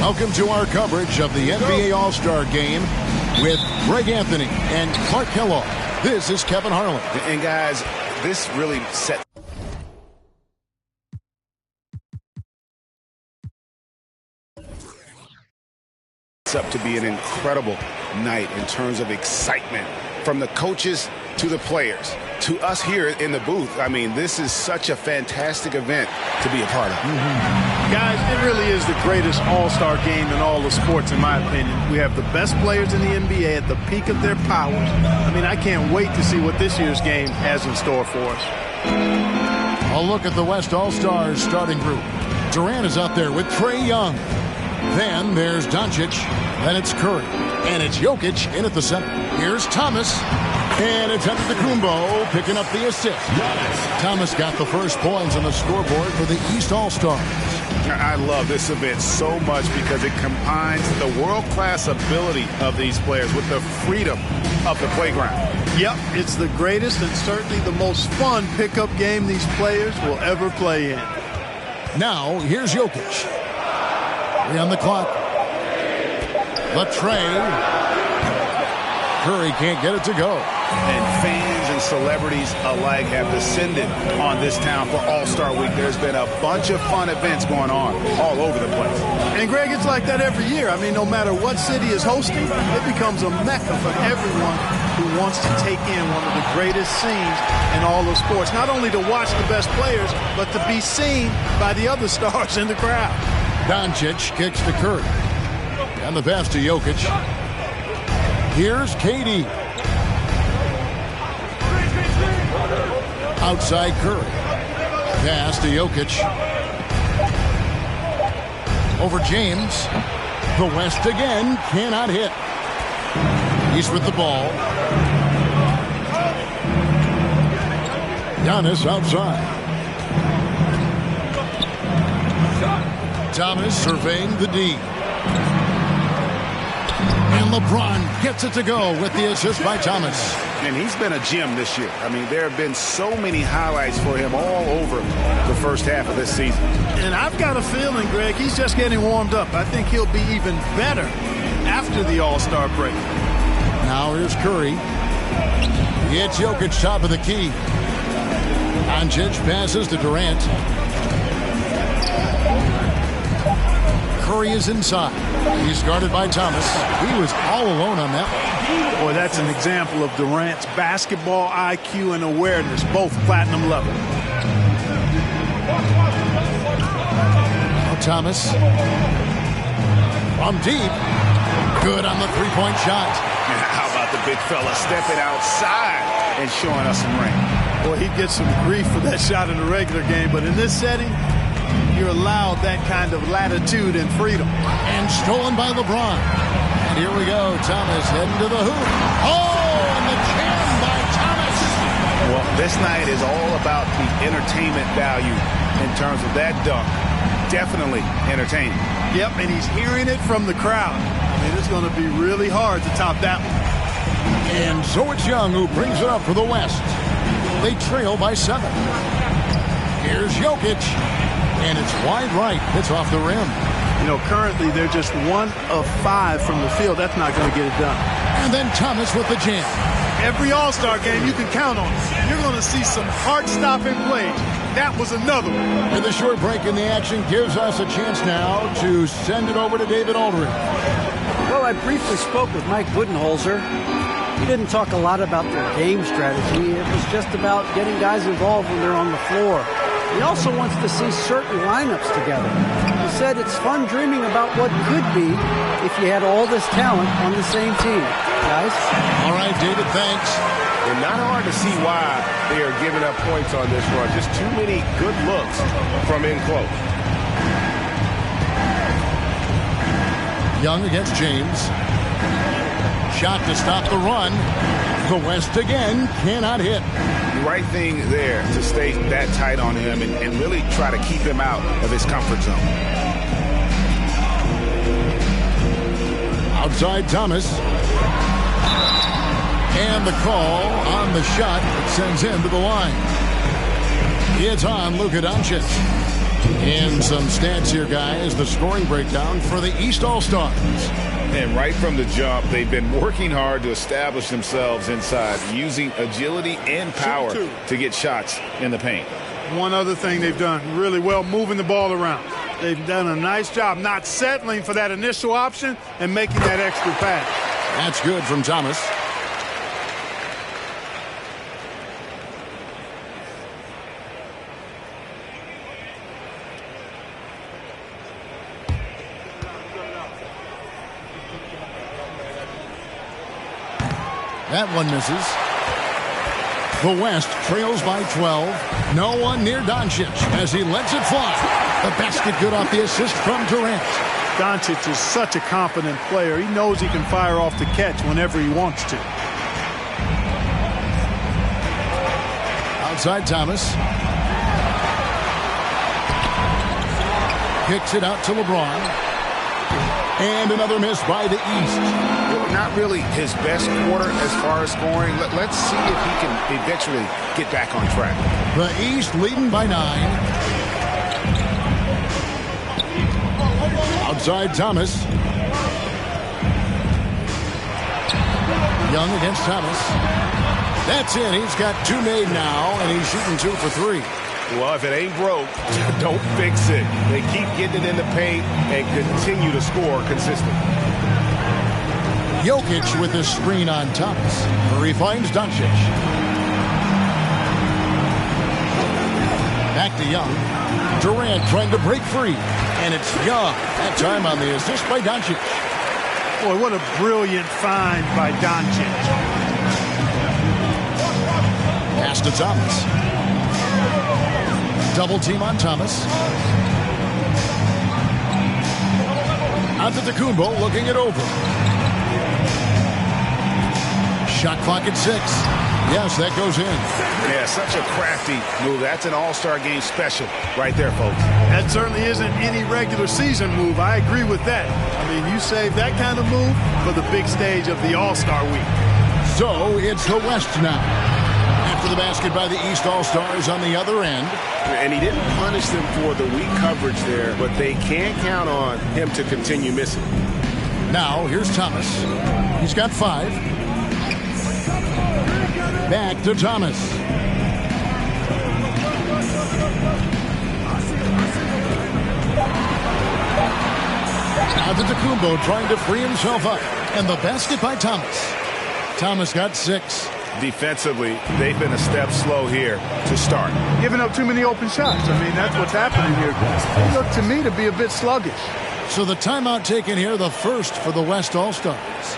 Welcome to our coverage of the NBA All-Star Game with Greg Anthony and Clark Kellogg. This is Kevin Harlan. And guys, this really sets up to be an incredible night in terms of excitement from the coaches to the players to us here in the booth. I mean, this is such a fantastic event to be a part of. Guys, it really is the greatest all-star game in all of sports, in my opinion. We have the best players in the NBA at the peak of their powers. I mean, I can't wait to see what this year's game has in store for us. A look at the West All-Stars starting group. Durant is out there with Trae Young. Then there's Doncic. Then it's Curry. And it's Jokic in at the center. Here's Thomas. And it's Antetokounmpo picking up the assist. Thomas got the first points on the scoreboard for the East All-Stars. I love this event so much because it combines the world-class ability of these players with the freedom of the playground. Yep, it's the greatest and certainly the most fun pickup game these players will ever play in. Now, here's Jokic. 3 on the clock. The Trae. Curry can't get it to go. And fans and celebrities alike have descended on this town for All-Star Week. There's been a bunch of fun events going on all over the place. And, Greg, it's like that every year. I mean, no matter what city is hosting, it becomes a mecca for everyone who wants to take in one of the greatest scenes in all of sports. Not only to watch the best players, but to be seen by the other stars in the crowd. Doncic kicks to Curry. And the pass to Jokic. Here's KD. Outside Curry. Pass to Jokic. Over James. The West again cannot hit. He's with the ball. Giannis outside. Thomas surveying the D. And LeBron gets it to go with the assist by Thomas. And he's been a gem this year. I mean, there have been so many highlights for him all over the first half of this season. And I've got a feeling, Greg, he's just getting warmed up. I think he'll be even better after the All-Star break. Now here's Curry. It's Jokic top of the key. Doncic passes to Durant. Curry is inside. He's guarded by Thomas. He was all alone on that one. Boy, that's an example of Durant's basketball IQ and awareness, both platinum level. Now Thomas. From deep. Good on the three-point shot. How about the big fella stepping outside and showing us some range? Boy, he gets some grief for that shot in the regular game, but in this setting, you're allowed that kind of latitude and freedom. And stolen by LeBron. And here we go. Thomas heading to the hoop. Oh, and the jam by Thomas. Well, this night is all about the entertainment value in terms of that dunk. Definitely entertaining. Yep, and he's hearing it from the crowd. I mean, it's going to be really hard to top that one. And so it's Young who brings it up for the West. They trail by 7. Here's Jokic. And it's wide right. It's off the rim. You know, currently they're just 1 of 5 from the field. That's not going to get it done. And then Thomas with the jam. Every All-Star game you can count on. You're going to see some heart-stopping plays. That was another one. And the short break in the action gives us a chance now to send it over to David Aldridge. Well, I briefly spoke with Mike Budenholzer. He didn't talk a lot about their game strategy. It was just about getting guys involved when they're on the floor. He also wants to see certain lineups together. He said it's fun dreaming about what could be if you had all this talent on the same team. Guys? All right, David, thanks. And not hard to see why they are giving up points on this run. Just too many good looks from in close. Young against James. Shot to stop the run. The West again cannot hit. The right thing there to stay that tight on him and really try to keep him out of his comfort zone. Outside Thomas. And the call on the shot that sends him to the line. It's on Luka Doncic. And some stats here, guys. The scoring breakdown for the East All-Stars. And right from the jump, they've been working hard to establish themselves inside, using agility and power to get shots in the paint. One other thing they've done really well, moving the ball around. They've done a nice job not settling for that initial option and making that extra pass. That's good from Thomas. That one misses. The West trails by 12. No one near Doncic as he lets it fly. The basket good off the assist from Durant. Doncic is such a confident player. He knows he can fire off the catch whenever he wants to. Outside Thomas. Kicks it out to LeBron. And another miss by the East. Not really his best quarter as far as scoring. Let's see if he can eventually get back on track. The East leading by 9. Outside Thomas. Young against Thomas. That's in. He's got 2 made now, and he's shooting 2 for 3. Well, if it ain't broke, don't fix it. They keep getting it in the paint and continue to score consistently. Jokic with the screen on Thomas. He finds Doncic. Back to Young. Durant trying to break free. And it's Young. That time on the assist by Doncic. Boy, what a brilliant find by Doncic. Pass to Thomas. Double team on Thomas. Antetokounmpo looking it over. Shot clock at 6. Yes, that goes in. Yeah, such a crafty move. That's an all-star game special right there, folks. That certainly isn't any regular season move. I agree with that. I mean, you save that kind of move for the big stage of the All-Star week. So it's the West now. After the basket by the East All-Stars on the other end. And he didn't punish them for the weak coverage there, but they can't count on him to continue missing. Now, here's Thomas. He's got 5. Back to Thomas. Antetokounmpo trying to free himself up. And the basket by Thomas. Thomas got 6. Defensively, they've been a step slow here to start. Giving up too many open shots. I mean, that's what's happening here. They look to me to be a bit sluggish. So the timeout taken here, the first for the West All-Stars.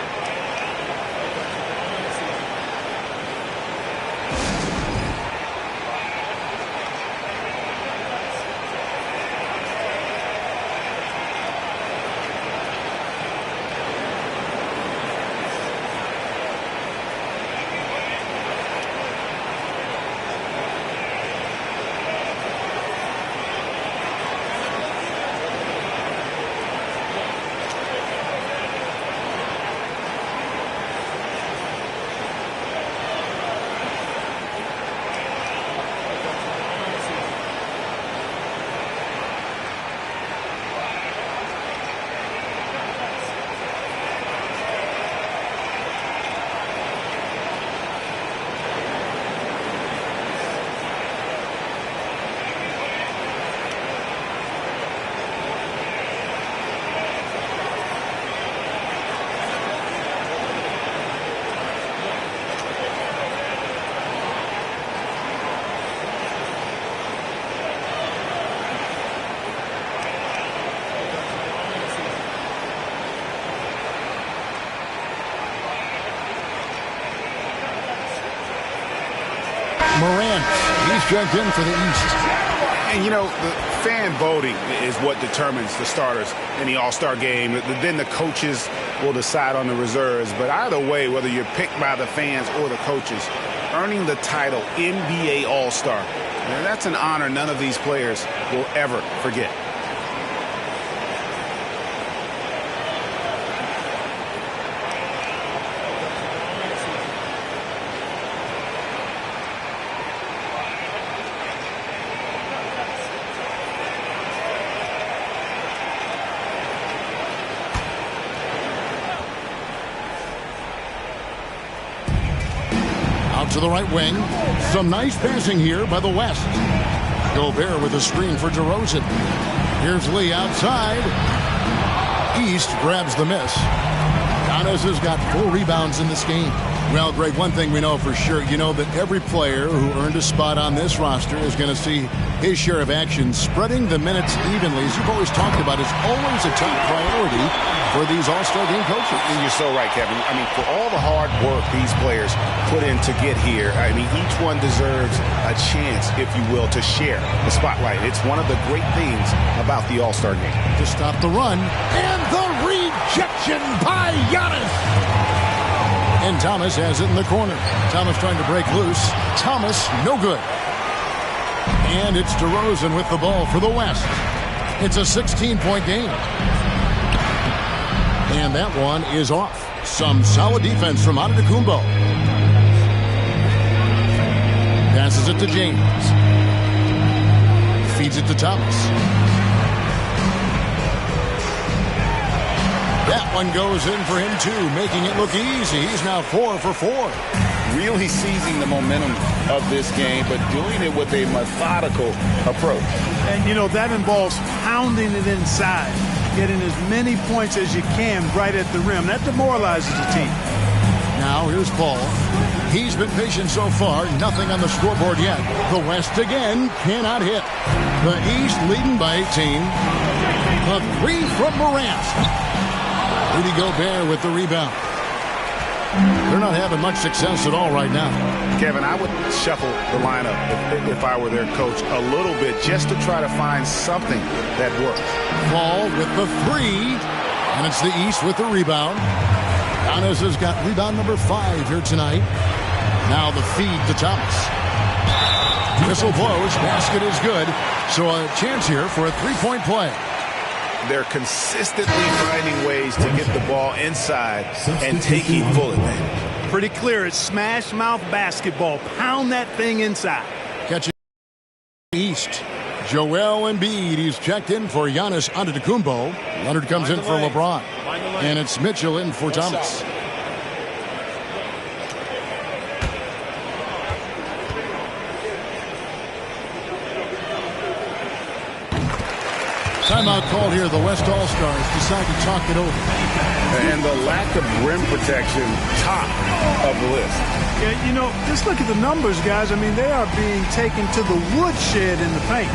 Morant, he's checked in for the East. And, you know, the fan voting is what determines the starters in the All-Star game. Then the coaches will decide on the reserves. But either way, whether you're picked by the fans or the coaches, earning the title NBA All-Star, that's an honor none of these players will ever forget. to the right wing. Some nice passing here by the West. Gobert with a screen for DeRozan. Here's Lee outside. East grabs the miss. Giannis has got 4 rebounds in this game. Well, Greg, one thing we know for sure, you know that every player who earned a spot on this roster is going to see his share of action. Spreading the minutes evenly, as you've always talked about, is always a top priority for these All-Star game coaches. And you're so right, Kevin. I mean, for all the hard work these players put in to get here, I mean, each one deserves a chance, if you will, to share the spotlight. It's one of the great things about the All-Star game. To stop the run, and the rejection by Giannis. And Thomas has it in the corner. Thomas trying to break loose. Thomas, no good. And it's DeRozan with the ball for the West. It's a 16-point game. And that one is off. Some solid defense from Antetokounmpo. Passes it to James. Feeds it to Thomas. That one goes in for him, too, making it look easy. He's now 4 for 4. Really seizing the momentum of this game, but doing it with a methodical approach. And, you know, that involves pounding it inside, getting as many points as you can right at the rim. That demoralizes the team. Now, here's Paul. He's been patient so far. Nothing on the scoreboard yet. The West again cannot hit. The East leading by 18. A 3 from Morant. Rudy Gobert with the rebound. They're not having much success at all right now. Kevin, I would shuffle the lineup if I were their coach a little bit just to try to find something that works. Paul with the 3. And it's the East with the rebound. Giannis has got rebound number 5 here tonight. Now the feed to Thomas. Whistle blows. Basket is good. So a chance here for a 3-point play. They're consistently finding ways to get the ball inside and taking full advantage. Pretty clear. It's smash mouth basketball. Pound that thing inside. Catching East. Joel Embiid. He's checked in for Giannis Antetokounmpo. Leonard comes in for LeBron. And it's Mitchell in for Thomas. Timeout called here. The West All-Stars decide to talk it over. And the lack of rim protection, top of the list. Yeah, you know, just look at the numbers, guys. I mean, they are being taken to the woodshed in the paint.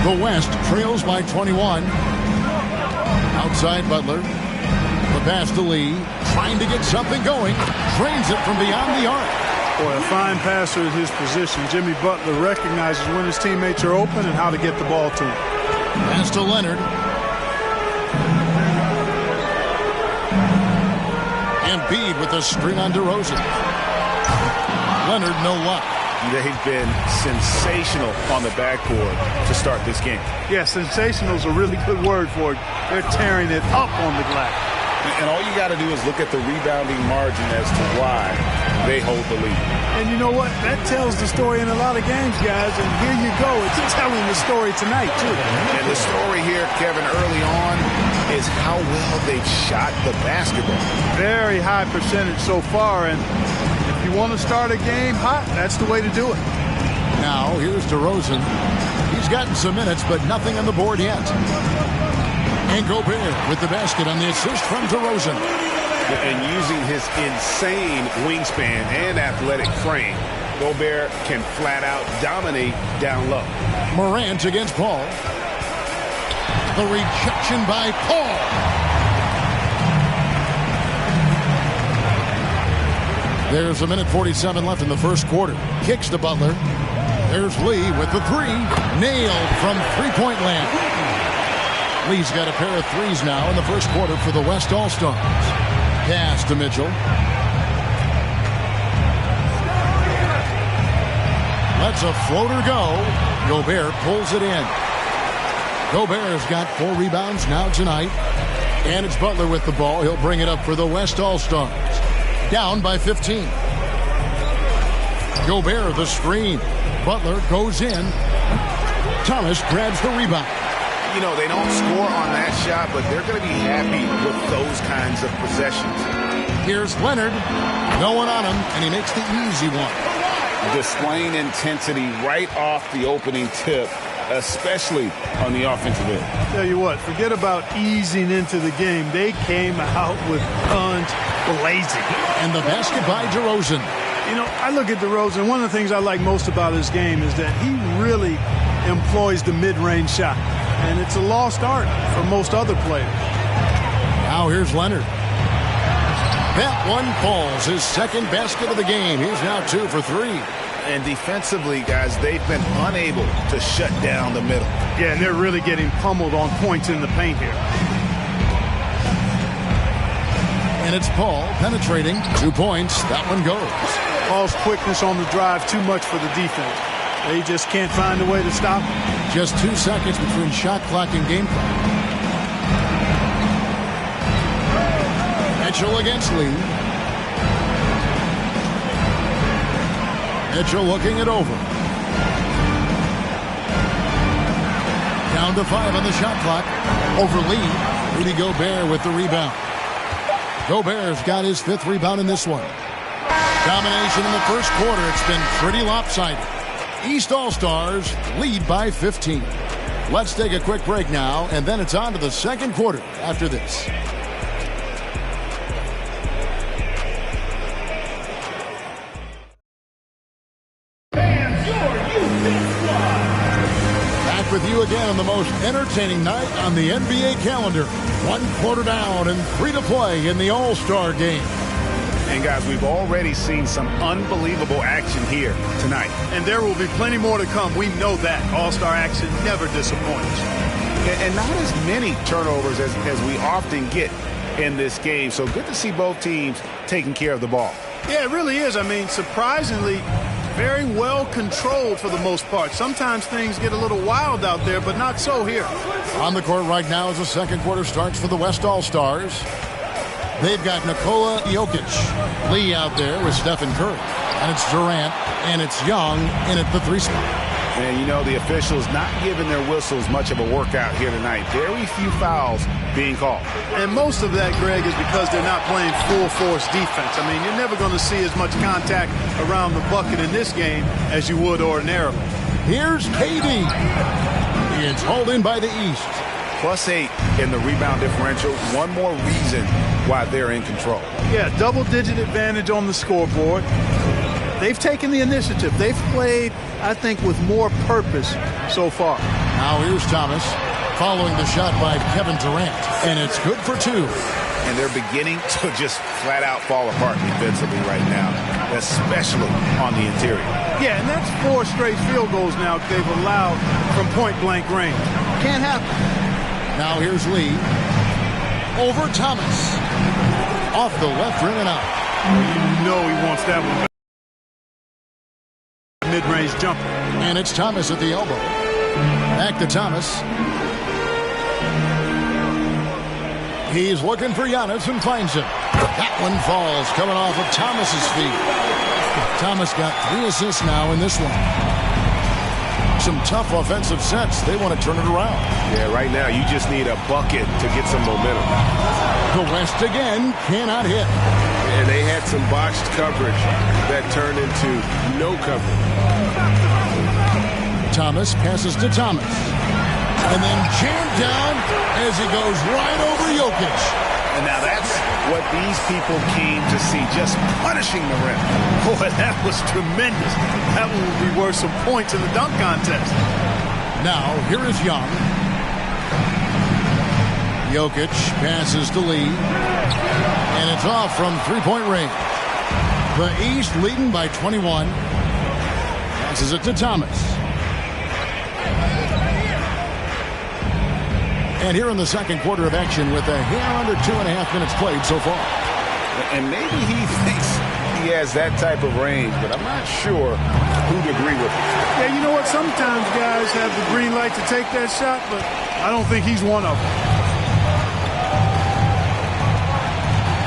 The West trails by 21. Outside Butler. The pass to Lee. Trying to get something going. Drains it from beyond the arc. Boy, a fine passer in his position. Jimmy Butler recognizes when his teammates are open and how to get the ball to him. Pass to Leonard. Embiid with a screen on DeRozan. Leonard, no luck. they've been sensational on the backboard to start this game. Yeah, sensational is a really good word for it. They're tearing it up on the glass. And all you got to do is look at the rebounding margin as to why they hold the lead. And you know what? That tells the story in a lot of games, guys. And here you go. It's telling the story tonight, too. And the story here, Kevin, early on is how well they've shot the basketball. Very high percentage so far. And if you want to start a game hot, that's the way to do it. Now, here's DeRozan. He's gotten some minutes, but nothing on the board yet. And Gobert with the basket on the assist from DeRozan. And using his insane wingspan and athletic frame, Gobert can flat out dominate down low. Morant against Paul. The rejection by Paul. There's 1:47 left in the first quarter. Kicks to Butler. There's Lee with the three. Nailed from three-point land. Lee's got a pair of threes now in the first quarter for the West All-Stars. Pass to Mitchell. Lets a floater go. Gobert pulls it in. Gobert's got 4 rebounds now tonight. And it's Butler with the ball. He'll bring it up for the West All-Stars. Down by 15. Gobert the screen. Butler goes in. Thomas grabs the rebound. You know, they don't score on that shot, but they're going to be happy with those kinds of possessions. Here's Leonard. No one on him, and he makes the easy one. Displaying intensity right off the opening tip, especially on the offensive end. Tell you what, forget about easing into the game. They came out with guns blazing. And the basket by DeRozan. You know, I look at DeRozan. One of the things I like most about his game is that he really employs the mid-range shot. And it's a lost art for most other players. Now here's Leonard. That one falls. His second basket of the game. He's now 2 for 3. And defensively, guys, they've been unable to shut down the middle. Yeah, and they're really getting pummeled on points in the paint here. And it's Paul penetrating. 2 points. That one goes. Paul's quickness on the drive, too much for the defense. They just can't find a way to stop him. Just 2 seconds between shot clock and game clock. Mitchell against Lee. Mitchell looking it over. Down to 5 on the shot clock. Over Lee. Rudy Gobert with the rebound. Gobert's got his 5th rebound in this one. Domination in the first quarter. It's been pretty lopsided. East All-Stars lead by 15. Let's take a quick break now, and then it's on to the second quarter after this. Back with you again on the most entertaining night on the NBA calendar. 1 quarter down and 3 to play in the All-Star game. And, guys, we've already seen some unbelievable action here tonight. And there will be plenty more to come. We know that. All-Star action never disappoints. And not as many turnovers as we often get in this game. So good to see both teams taking care of the ball. Yeah, it really is. I mean, surprisingly, very well controlled for the most part. Sometimes things get a little wild out there, but not so here. On the court right now as the second quarter starts for the West All-Stars. They've got Nikola Jokic. Lee out there with Stephen Curry. And it's Durant, and it's Young in at the 3 spot. And, you know, the officials not giving their whistles much of a workout here tonight. Very few fouls being called. And most of that, Greg, is because they're not playing full-force defense. I mean, you're never going to see as much contact around the bucket in this game as you would ordinarily. Here's KD. It's hauled in by the East. +8 in the rebound differential. One more reason why they're in control. Yeah, double-digit advantage on the scoreboard. They've taken the initiative. They've played, I think, with more purpose so far. Now here's Thomas following the shot by Kevin Durant. And it's good for 2. And they're beginning to just flat-out fall apart defensively right now, especially on the interior. Yeah, and that's 4 straight field goals now they've allowed from point-blank range. Can't happen. Now here's Lee. Over Thomas. Off the left rim and out. You know he wants that one mid-range jumper. And it's Thomas at the elbow. Back to Thomas. He's looking for Giannis and finds him. That one falls, coming off of Thomas's feet. Thomas got 3 assists now in this one. Some tough offensive sets. They want to turn it around. Yeah, right now you just need a bucket to get some momentum. The West again cannot hit. And they had some botched coverage that turned into no coverage. Thomas passes to Thomas. And then jammed down as he goes right over Jokic. And now that's what these people came to see, just punishing the rim. Boy, that was tremendous. That one will be worth some points in the dunk contest. Now, here is Young. Jokic passes to Lee. And it's off from three-point range. The East leading by 21. Passes it to Thomas. And here in the second quarter of action with a hair under 2.5 minutes played so far. And maybe he thinks he has that type of range, but I'm not sure who'd agree with him. Yeah, you know what? Sometimes guys have the green light to take that shot, but I don't think he's one of them.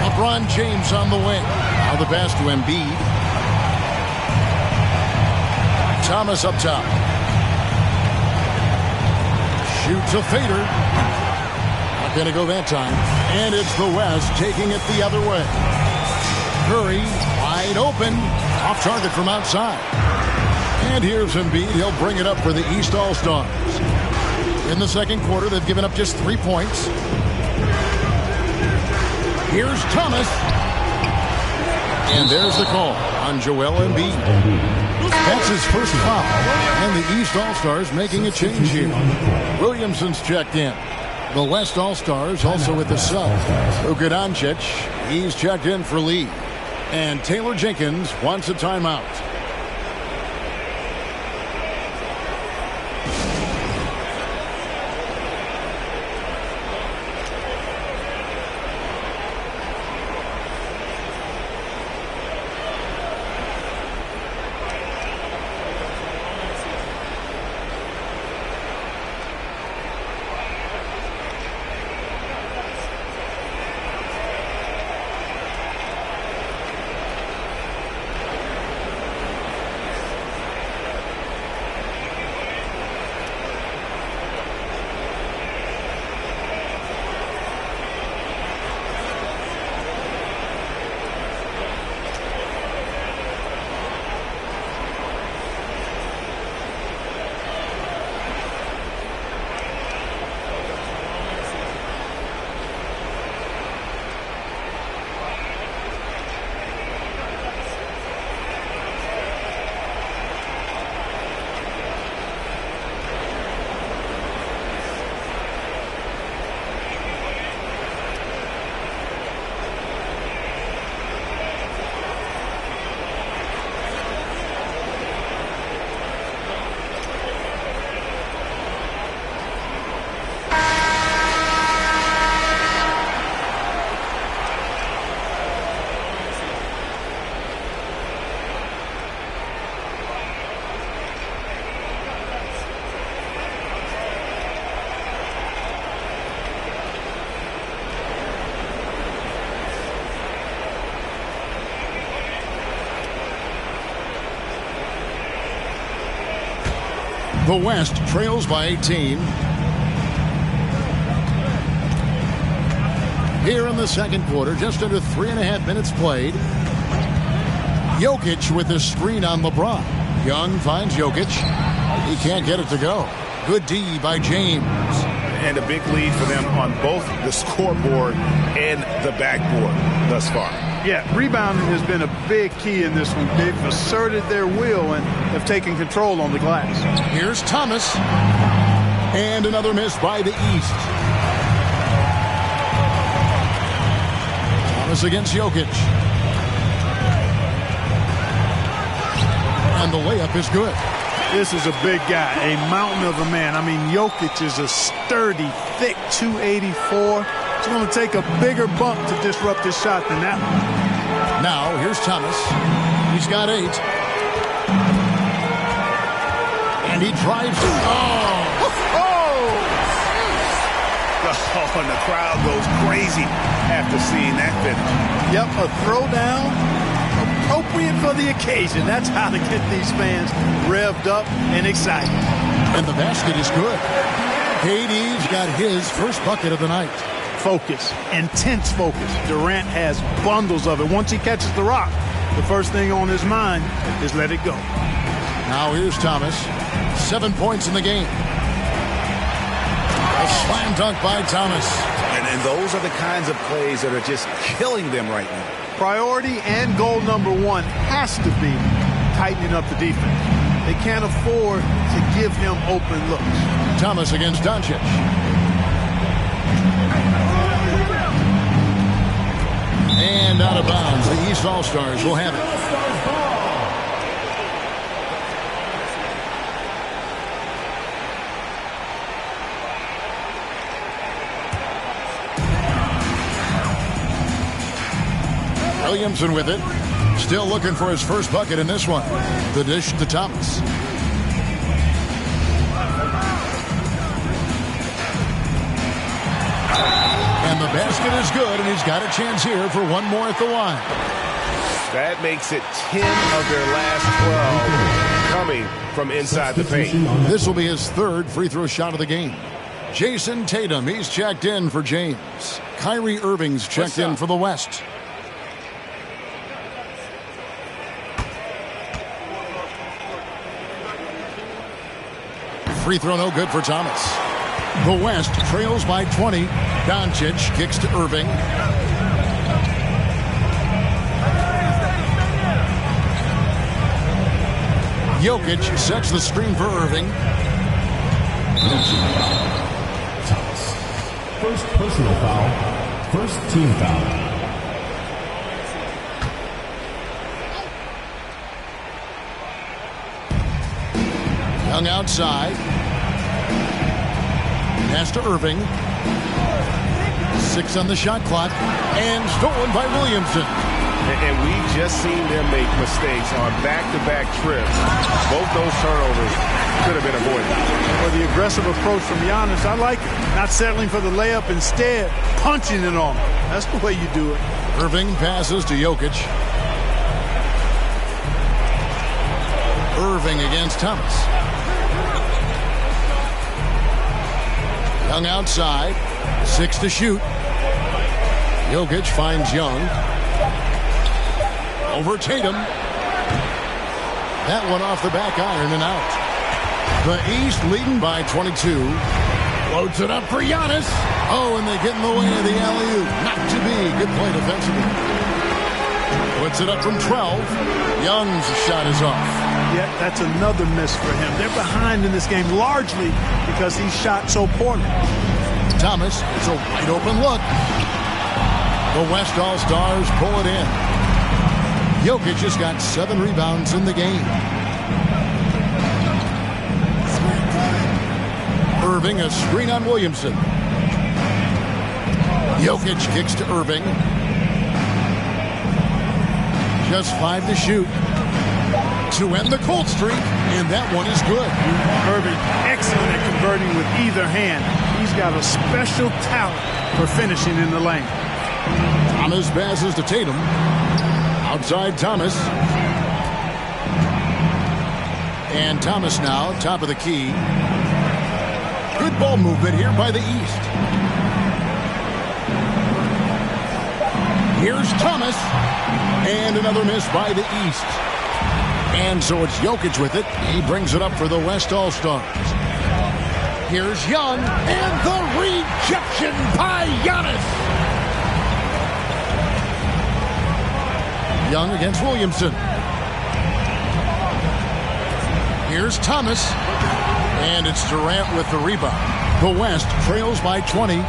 LeBron James on the wing. Now the pass to Embiid. Thomas up top. Shoots a fader. Not going to go that time. And it's the West taking it the other way. Curry wide open. Off target from outside. And here's Embiid. He'll bring it up for the East All-Stars. In the second quarter, they've given up just 3 points. Here's Thomas. And there's the call on Joel Embiid. That's his first foul. And the East All-Stars making a change here. Williamson's checked in. The West All-Stars also with the sub. Luka Doncic, he's checked in for Lee. And Taylor Jenkins wants a timeout. The West trails by 18. Here in the second quarter, just under 3.5 minutes played. Jokic with the screen on LeBron. Young finds Jokic. He can't get it to go. Good D by James. And a big lead for them on both the scoreboard and the backboard thus far. Yeah, rebounding has been a big key in this one. They've asserted their will and have taken control on the glass. Here's Thomas. And another miss by the East. Thomas against Jokic. And the layup is good. This is a big guy, a mountain of a man. I mean, Jokic is a sturdy, thick 284. It's going to take a bigger bump to disrupt his shot than that one. Now, here's Thomas. He's got 8. He drives. Oh, and the crowd goes crazy after seeing that finish. Yep, a throwdown appropriate for the occasion. That's how to get these fans revved up and excited. And the basket is good. KD's got his first bucket of the night. Focus, intense focus. Durant has bundles of it. Once he catches the rock, the first thing on his mind is let it go. Now here's Thomas. 7 points in the game. A slam dunk by Thomas. And those are the kinds of plays that are just killing them right now. Priority and goal number one has to be tightening up the defense. They can't afford to give him open looks. Thomas against Doncic. And out of bounds. The East All-Stars will have it. Williamson with it. Still looking for his first bucket in this one. The dish to Thomas. And the basket is good, and he's got a chance here for one more at the line. That makes it 10 of their last 12 coming from inside the paint. This will be his third free throw shot of the game. Jason Tatum, he's checked in for James. Kyrie Irving's checked in for the West. Free throw no good for Thomas. The West trails by 20. Doncic kicks to Irving. Jokic sets the screen for Irving. First personal foul. First team foul. Young outside. Pass to Irving. 6 on the shot clock. And stolen by Williamson. And we've just seen them make mistakes on back-to-back trips. Both those turnovers could have been avoided. For the aggressive approach from Giannis, I like it. Not settling for the layup, instead punching it on. That's the way you do it. Irving passes to Jokic. Irving against Thomas. Young outside. 6 to shoot. Jokic finds Young. Over Tatum. That one off the back iron and out. The East leading by 22. Loads it up for Giannis. Oh, and they get in the way of the alley-oop. Not to be. Good play defensively. Puts it up from 12. Young's shot is off. Yeah, that's another miss for him. They're behind in this game largely because he shot so poorly. Thomas, it's a wide open look. The West All-Stars pull it in. Jokic has got 7 rebounds in the game. Irving, a screen on Williamson. Jokic kicks to Irving. Just 5 to shoot to end the cold streak, and that one is good. Irving, excellent at converting with either hand. He's got a special talent for finishing in the lane. Thomas passes to Tatum. Outside Thomas. And Thomas now, top of the key. Good ball movement here by the East. Here's Thomas. And another miss by the East. And so it's Jokic with it. He brings it up for the West All-Stars. Here's Young. And the rejection by Giannis. Young against Williamson. Here's Thomas. And it's Durant with the rebound. The West trails by 20.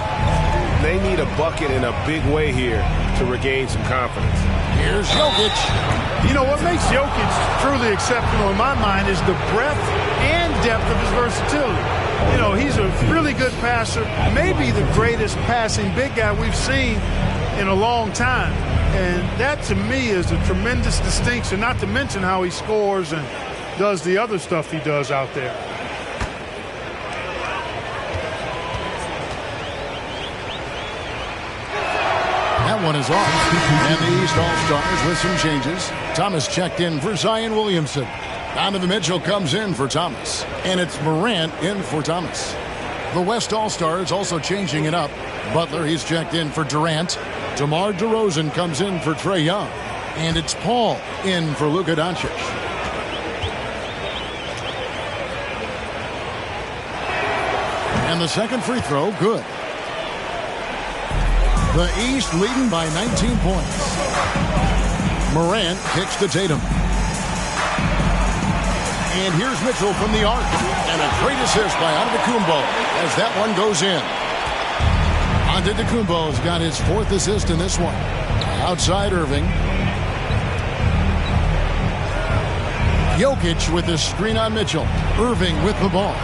They need a bucket in a big way here to regain some confidence. Here's Jokic. You know, what makes Jokic truly exceptional in my mind is the breadth and depth of his versatility. You know, he's a really good passer, maybe the greatest passing big guy we've seen in a long time. And that, to me, is a tremendous distinction, not to mention how he scores and does the other stuff he does out there. That one is off. And the East All-Stars with some changes. Thomas checked in for Zion Williamson. Donovan Mitchell comes in for Thomas. And it's Morant in for Thomas. The West All-Stars also changing it up. Butler, he's checked in for Durant. DeMar DeRozan comes in for Trae Young. And it's Paul in for Luka Doncic. And the second free throw, good. The East leading by 19 points. Morant kicks to Tatum. And here's Mitchell from the arc. And a great assist by Antetokounmpo as that one goes in. Antetokounmpo's got his 4th assist in this one. Outside Irving. Jokic with his screen on Mitchell. Irving with the ball.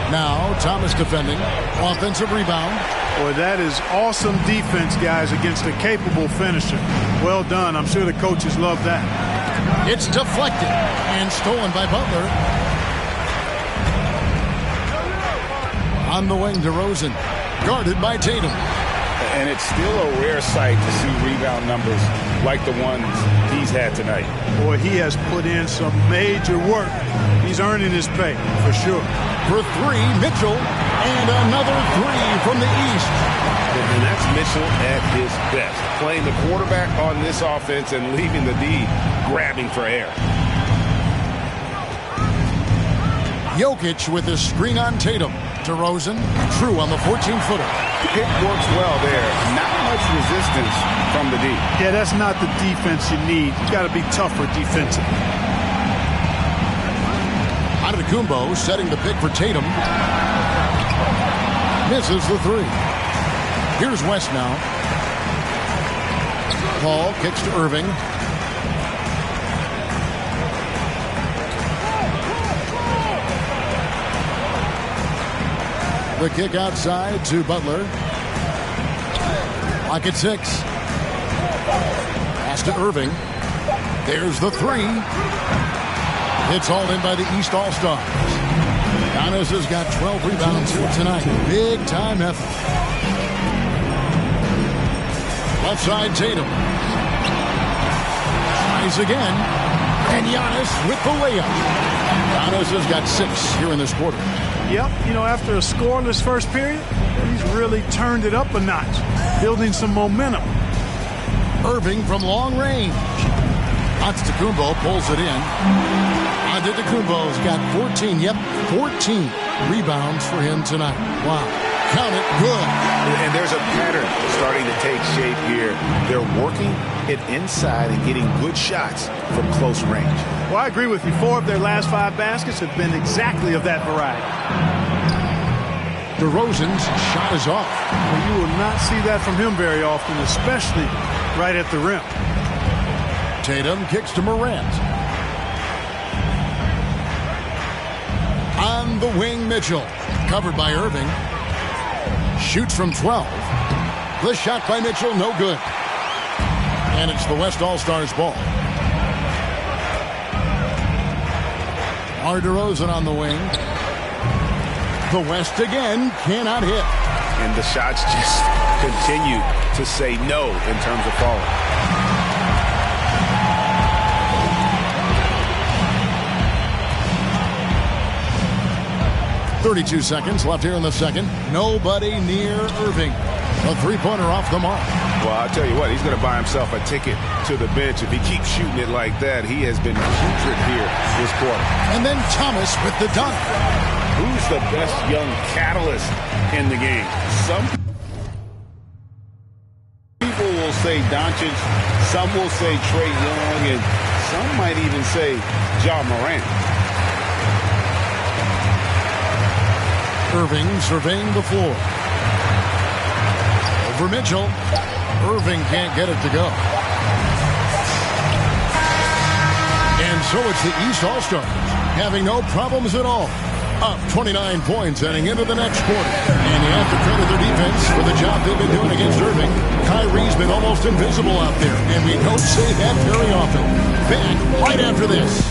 Now Thomas defending. Offensive rebound. Boy, that is awesome defense, guys, against a capable finisher. Well done. I'm sure the coaches love that. It's deflected and stolen by Butler. On the wing, DeRozan. Guarded by Tatum. And it's still a rare sight to see rebound numbers like the ones he's had tonight. Boy, he has put in some major work. He's earning his pay, for sure. For 3, Mitchell. And another 3 from the East. And that's Mitchell at his best. Playing the quarterback on this offense and leaving the D grabbing for air. Jokic with his screen on Tatum. DeRozan, true on the 14-footer. Pick works well there. Not much resistance from the D. Yeah, that's not the defense you need. You got to be tougher defensively. Antetokounmpo setting the pick for Tatum. Misses the 3. Here's West now. Paul kicks to Irving. The kick outside to Butler. Lock at 6. Pass to Irving. There's the 3. It's all in by the East All-Stars. Giannis has got 12 rebounds here tonight. Big time effort. Left side Tatum. Tries again. And Giannis with the layup. Giannis has got 6 here in this quarter. Yep, you know, after a scoreless first period, he's really turned it up a notch, building some momentum. Irving from long range. Antetokounmpo pulls it in. Antetokounmpo's got 14 rebounds for him tonight. Wow. Count it, good. And there's a pattern starting to take shape here. They're working it inside and getting good shots from close range. Well, I agree with you. 4 of their last 5 baskets have been exactly of that variety. DeRozan's shot is off. Well, you will not see that from him very often, especially right at the rim. Tatum kicks to Morant. On the wing, Mitchell. Covered by Irving. Shoots from 12. The shot by Mitchell, no good. And it's the West All-Stars ball. DeRozan on the wing. The West again cannot hit. And the shots just continue to say no in terms of falling. 32 seconds left here in the second. Nobody near Irving. A three-pointer off the mark. Well, I'll tell you what, he's going to buy himself a ticket to the bench. If he keeps shooting it like that, he has been putrid here this quarter. And then Thomas with the dunk. Who's the best young catalyst in the game? Some people will say Doncic, some will say Trae Young, and some might even say Ja Morant. Irving surveying the floor. Over Mitchell. Irving can't get it to go. And so it's the East All-Stars having no problems at all. Up 29 points heading into the next quarter. And you have to credit their defense for the job they've been doing against Irving. Kyrie's been almost invisible out there, and we don't say that very often. Back right after this.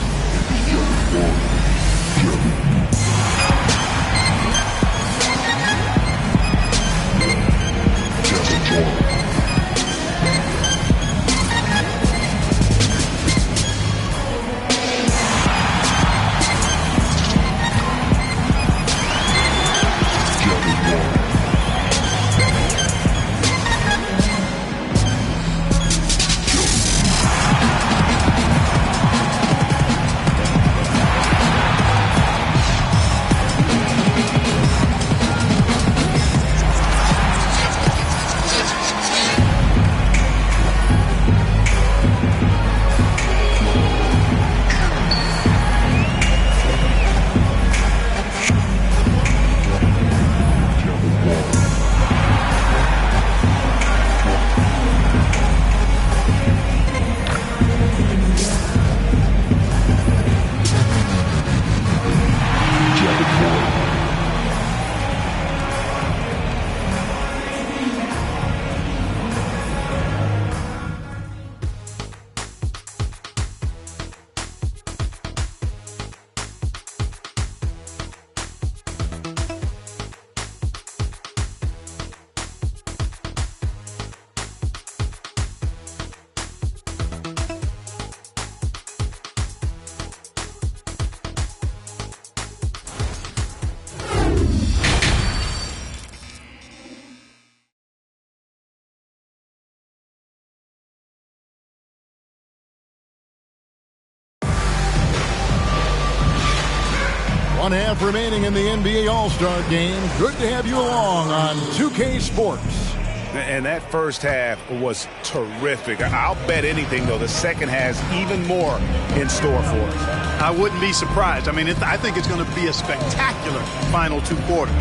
1 half remaining in the NBA All-Star Game. Good to have you along on 2K Sports. And that first half was terrific. I'll bet anything, though, the second has even more in store for us. I wouldn't be surprised. I mean, I think it's going to be a spectacular final 2 quarters.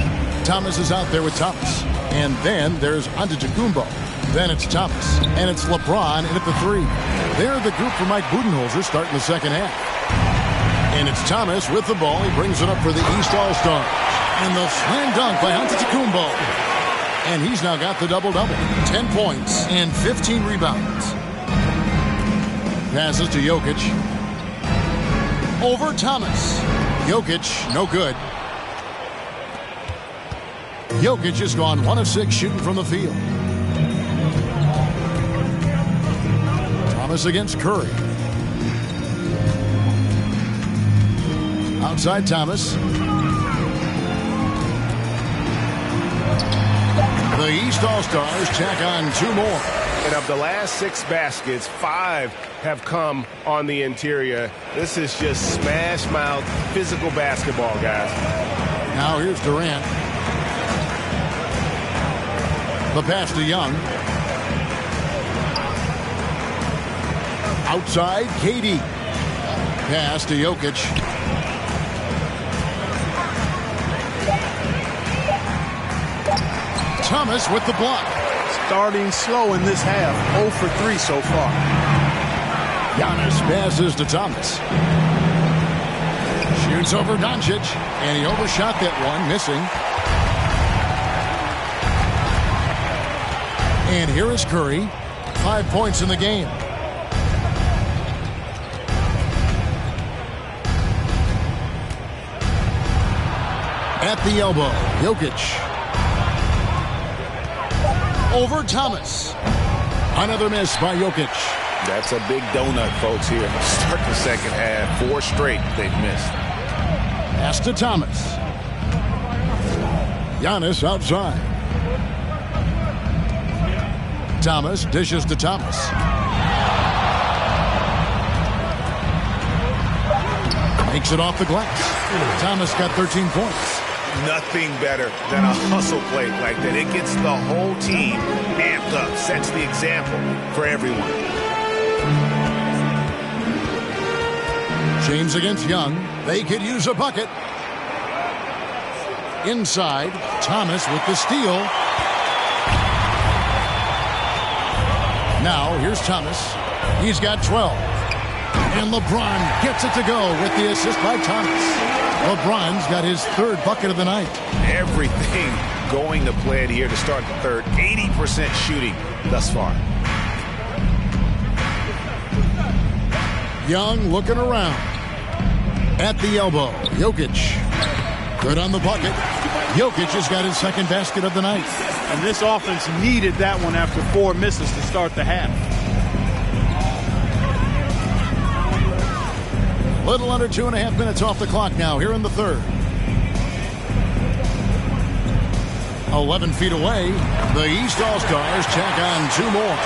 Thomas is out there with Thomas. And then there's Antetokounmpo. Then it's Thomas. And it's LeBron in at the 3. They're the group for Mike Budenholzer starting the second half. And it's Thomas with the ball. He brings it up for the East All-Stars. And the slam dunk by Antetokounmpo. And he's now got the double-double. 10 points and 15 rebounds. Passes to Jokic. Over Thomas. Jokic, no good. Jokic has gone 1 of 6 shooting from the field. Thomas against Curry. Outside Thomas. The East All-Stars tack on 2 more. And of the last 6 baskets, 5 have come on the interior. This is just smash-mouth, physical basketball, guys. Now here's Durant. The pass to Young. Outside, KD. Pass to Jokic. Thomas with the block. Starting slow in this half. 0 for 3 so far. Giannis passes to Thomas. Shoots over Doncic. And he overshot that one, missing. And here is Curry. 5 points in the game. At the elbow, Jokic. Over Thomas. Another miss by Jokic. That's a big donut, folks, here. Start the second half. 4 straight they've missed. Pass to Thomas. Giannis outside. Thomas dishes to Thomas. Makes it off the glass. Thomas got 13 points. Nothing better than a hustle play like that. It gets the whole team amped up, sets the example for everyone. James against Young. They could use a bucket. Inside, Thomas with the steal. Now, here's Thomas. He's got 12. And LeBron gets it to go with the assist by Thomas. LeBron's got his 3rd bucket of the night. Everything going to plan here to start the third. 80% shooting thus far. Young looking around. At the elbow, Jokic. Good on the bucket. Jokic has got his 2nd basket of the night. And this offense needed that one after 4 misses to start the half. Little under 2.5 minutes off the clock now here in the 3rd. 11 feet away, the East All-Stars tack on 2 more.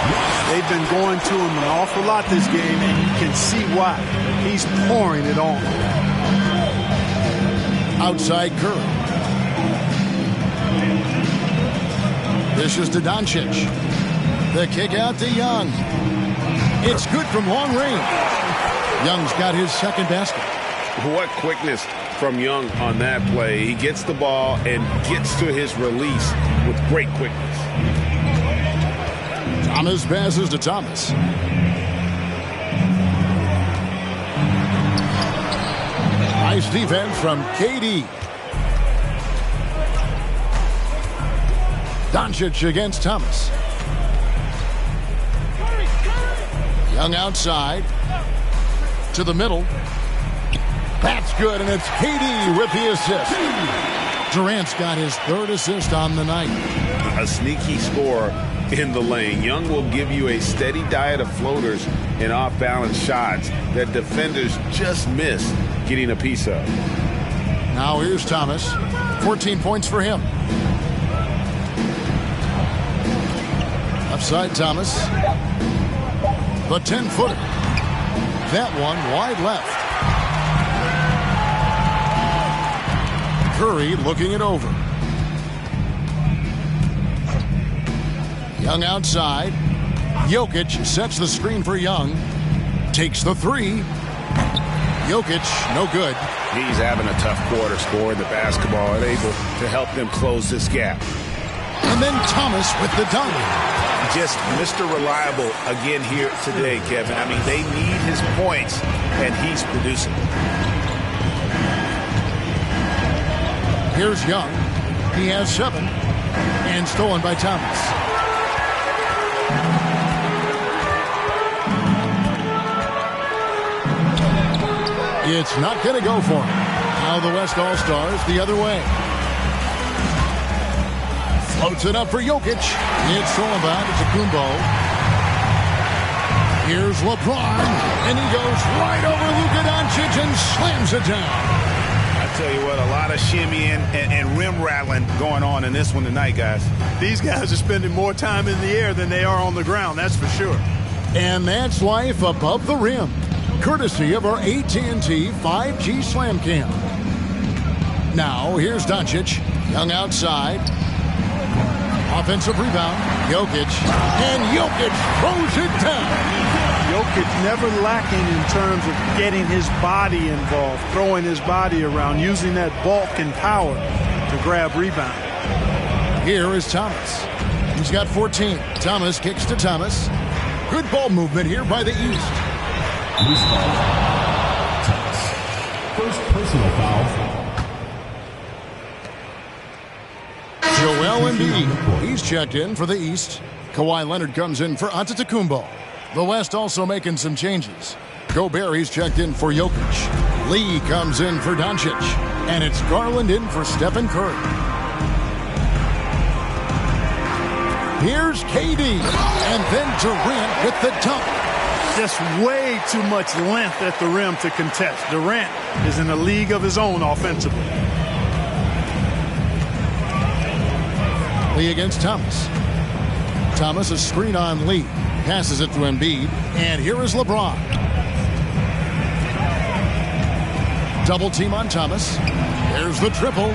They've been going to him an awful lot this game, and you can see why. He's pouring it on. Outside Curry. This is to Doncic. The kick out to Young. It's good from long range. Young's got his 2nd basket. What quickness from Young on that play. He gets the ball and gets to his release with great quickness. Thomas passes to Thomas. Nice defense from KD. Doncic against Thomas. Young outside. To the middle. That's good, and it's KD with the assist. Durant's got his 3rd assist on the night. A sneaky score in the lane. Young will give you a steady diet of floaters and off-balance shots that defenders just miss getting a piece of. Now here's Thomas. 14 points for him. Upside Thomas. The 10-footer. That one wide left. Curry looking it over. Young outside. Jokic sets the screen for Young. Takes the three. Jokic, no good. He's having a tough quarter scoring the basketball and able to help them close this gap. And then Thomas with the dunk. Just Mr. Reliable again here today, Kevin. I mean, they need his points, and he's producing. Here's Young. He has 7. And stolen by Thomas. It's not going to go for him. Now the West All-Stars the other way. Floats it up for Jokic. It's stolen by Antetokounmpo. Here's LeBron. And he goes right over Luka Doncic and slams it down. I tell you what, a lot of shimmying and rim rattling going on in this one tonight, guys. These guys are spending more time in the air than they are on the ground, that's for sure. And that's life above the rim. Courtesy of our AT&T 5G Slam Cam. Now, here's Doncic. Young outside. Offensive rebound. Jokic. And Jokic throws it down. Jokic never lacking in terms of getting his body involved, throwing his body around, using that bulk and power to grab rebound. Here is Thomas. He's got 14. Thomas kicks to Thomas. Good ball movement here by the East. Loose ball. Thomas. First personal foul. Joel Embiid. He's checked in for the East. Kawhi Leonard comes in for Antetokounmpo. The West also making some changes. Gobert, he's checked in for Jokic. Lee comes in for Doncic. And it's Garland in for Stephen Curry. Here's KD. And then Durant with the dunk. Just way too much length at the rim to contest. Durant is in a league of his own offensively. Lee against Thomas. Thomas a screen on Lee. Passes it to Embiid. And here is LeBron. Double team on Thomas. There's the triple.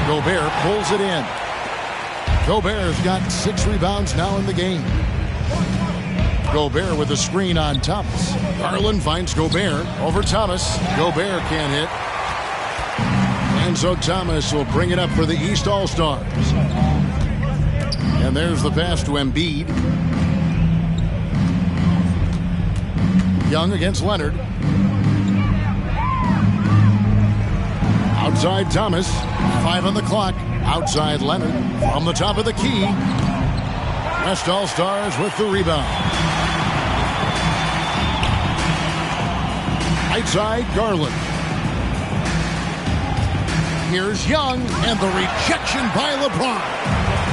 Gobert pulls it in. Gobert's got 6 rebounds now in the game. Gobert with a screen on Thomas. Garland finds Gobert over Thomas. Gobert can't hit. And so Thomas will bring it up for the East All-Stars. And there's the pass to Embiid. Young against Leonard. Outside Thomas. 5 on the clock. Outside Leonard. From the top of the key. West All-Stars with the rebound. Outside Garland. Here's Young, and the rejection by LeBron.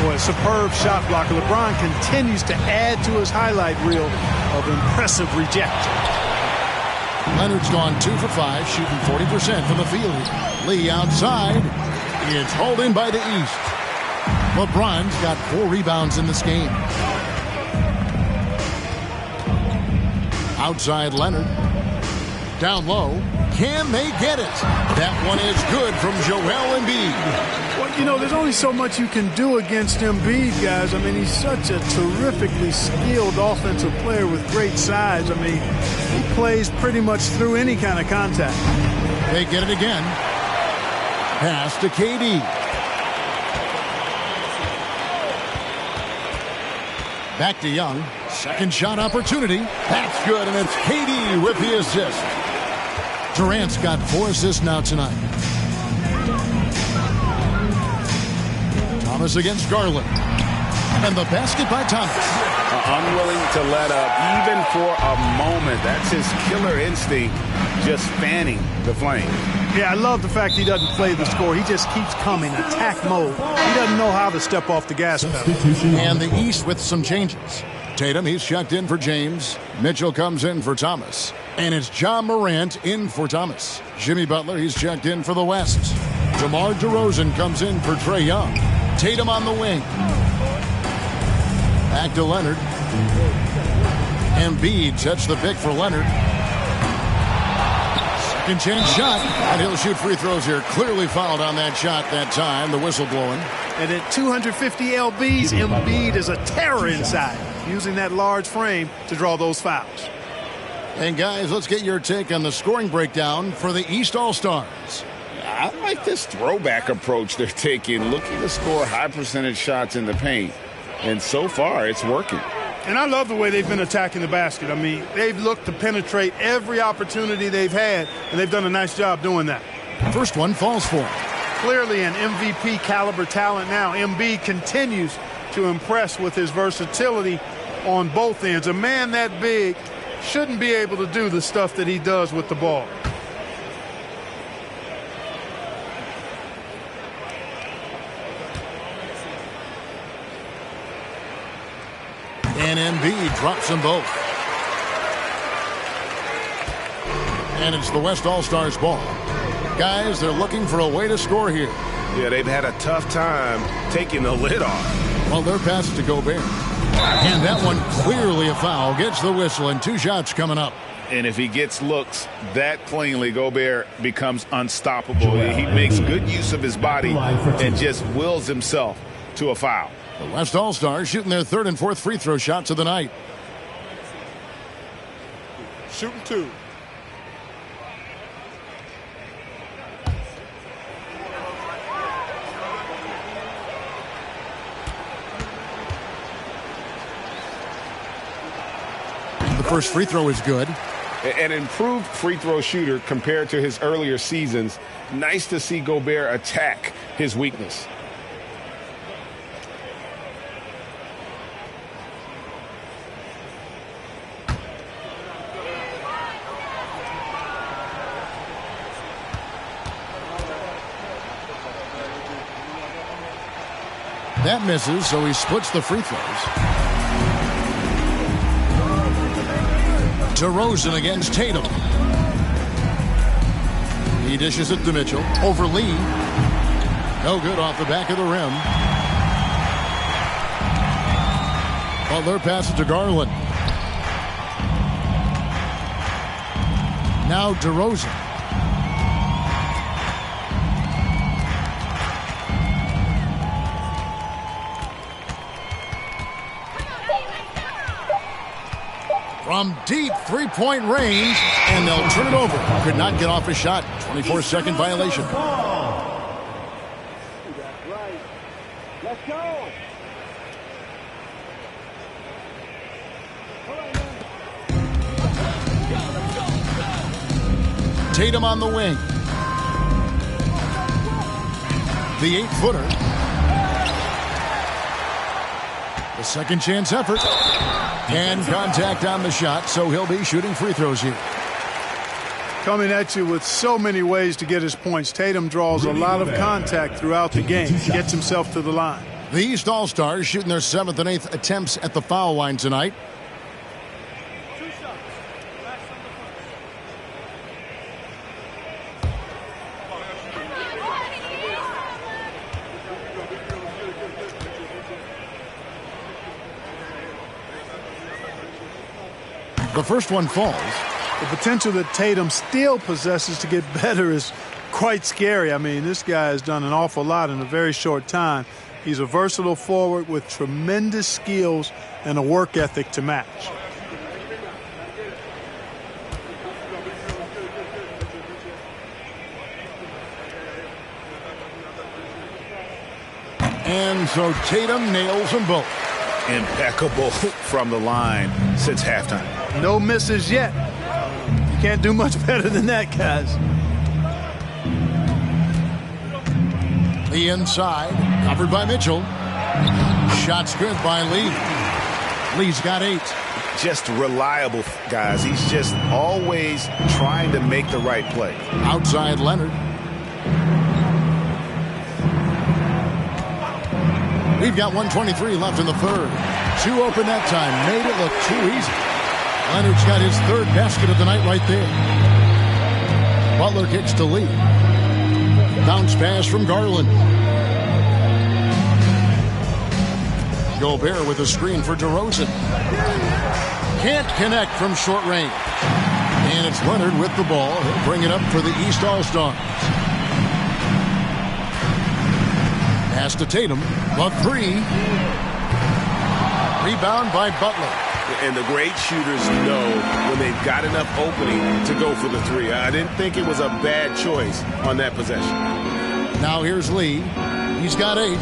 Boy, superb shot blocker. LeBron continues to add to his highlight reel of impressive reject. Leonard's gone 2 for 5, shooting 40% from the field. Lee outside. It's hauled in by the East. LeBron's got 4 rebounds in this game. Outside Leonard. Down low. Can they get it? That one is good from Joel Embiid. Well, you know, there's only so much you can do against Embiid, guys. I mean, he's such a terrifically skilled offensive player with great size. I mean, he plays pretty much through any kind of contact. They get it again. Pass to KD. Back to Young. Second shot opportunity. That's good, and it's KD with the assist. Durant's got 4 assists now tonight. Thomas against Garland. And the basket by Thomas. Unwilling to let up even for a moment. That's his killer instinct, just fanning the flame. Yeah, I love the fact he doesn't play the score. He just keeps coming, attack mode. He doesn't know how to step off the gas pedal. And the East with some changes. Tatum, he's checked in for James. Mitchell comes in for Thomas. And it's John Morant in for Thomas. Jimmy Butler, he's checked in for the West. DeMar DeRozan comes in for Trae Young. Tatum on the wing. Back to Leonard. Embiid sets the pick for Leonard. Second chance shot, and he'll shoot free throws here. Clearly fouled on that shot that time. The whistle blowing. And at 250 lbs, Embiid is a terror inside, using that large frame to draw those fouls. And guys, let's get your take on the scoring breakdown for the East All-Stars. I like this throwback approach they're taking, looking to score high percentage shots in the paint. And so far, it's working. And I love the way they've been attacking the basket. I mean, they've looked to penetrate every opportunity they've had, and they've done a nice job doing that. First one falls for him. Clearly an MVP caliber talent now. Embiid continues to impress with his versatility on both ends. A man that big shouldn't be able to do the stuff that he does with the ball. And Embiid drops them both. And it's the West All-Stars ball. Guys, they're looking for a way to score here. Yeah, they've had a tough time taking the lid off. Well, their pass to Gobert. And that one clearly a foul. Gets the whistle, and 2 shots coming up. And if he gets looks that cleanly, Gobert becomes unstoppable. He makes good use of his body and just wills himself to a foul. The West All-Stars shooting their 3rd and 4th free throw shots of the night. Shooting 2. The first free throw is good. An improved free throw shooter compared to his earlier seasons. Nice to see Gobert attack his weakness. That misses, so he splits the free throws. DeRozan against Tatum. He dishes it to Mitchell. Over Lee. No good off the back of the rim. Butler passes to Garland. Now DeRozan. From deep three-point range, and they'll turn it over. Could not get off a shot. 24-second violation. Let's go. Tatum on the wing. The 8-footer. The second chance effort. And contact on the shot, so he'll be shooting free throws here. Coming at you with so many ways to get his points. Tatum draws a lot of contact throughout the game. Gets himself to the line. The East All-Stars shooting their 7th and 8th attempts at the foul line tonight. The first one falls. The potential that Tatum still possesses to get better is quite scary. I mean, this guy has done an awful lot in a very short time. He's a versatile forward with tremendous skills and a work ethic to match. And so Tatum nails them both. Impeccable from the line since halftime. No misses yet. You can't do much better than that, guys. The inside, covered by Mitchell. Shots good by Lee. Lee's got 8. Just reliable, guys. He's just always trying to make the right play. Outside Leonard. We've got 1:23 left in the 3rd. 2 open that time. Made it look too easy. Leonard's got his 3rd basket of the night right there. Butler kicks to Lee. Bounce pass from Garland. Gobert with a screen for DeRozan. Can't connect from short range. And That's Leonard with the ball. He'll bring it up for the East All-Stars. Pass to Tatum. The three. Rebound by Butler. And the great shooters know when they've got enough opening to go for the three. I didn't think it was a bad choice on that possession. Now here's Lee. He's got 8.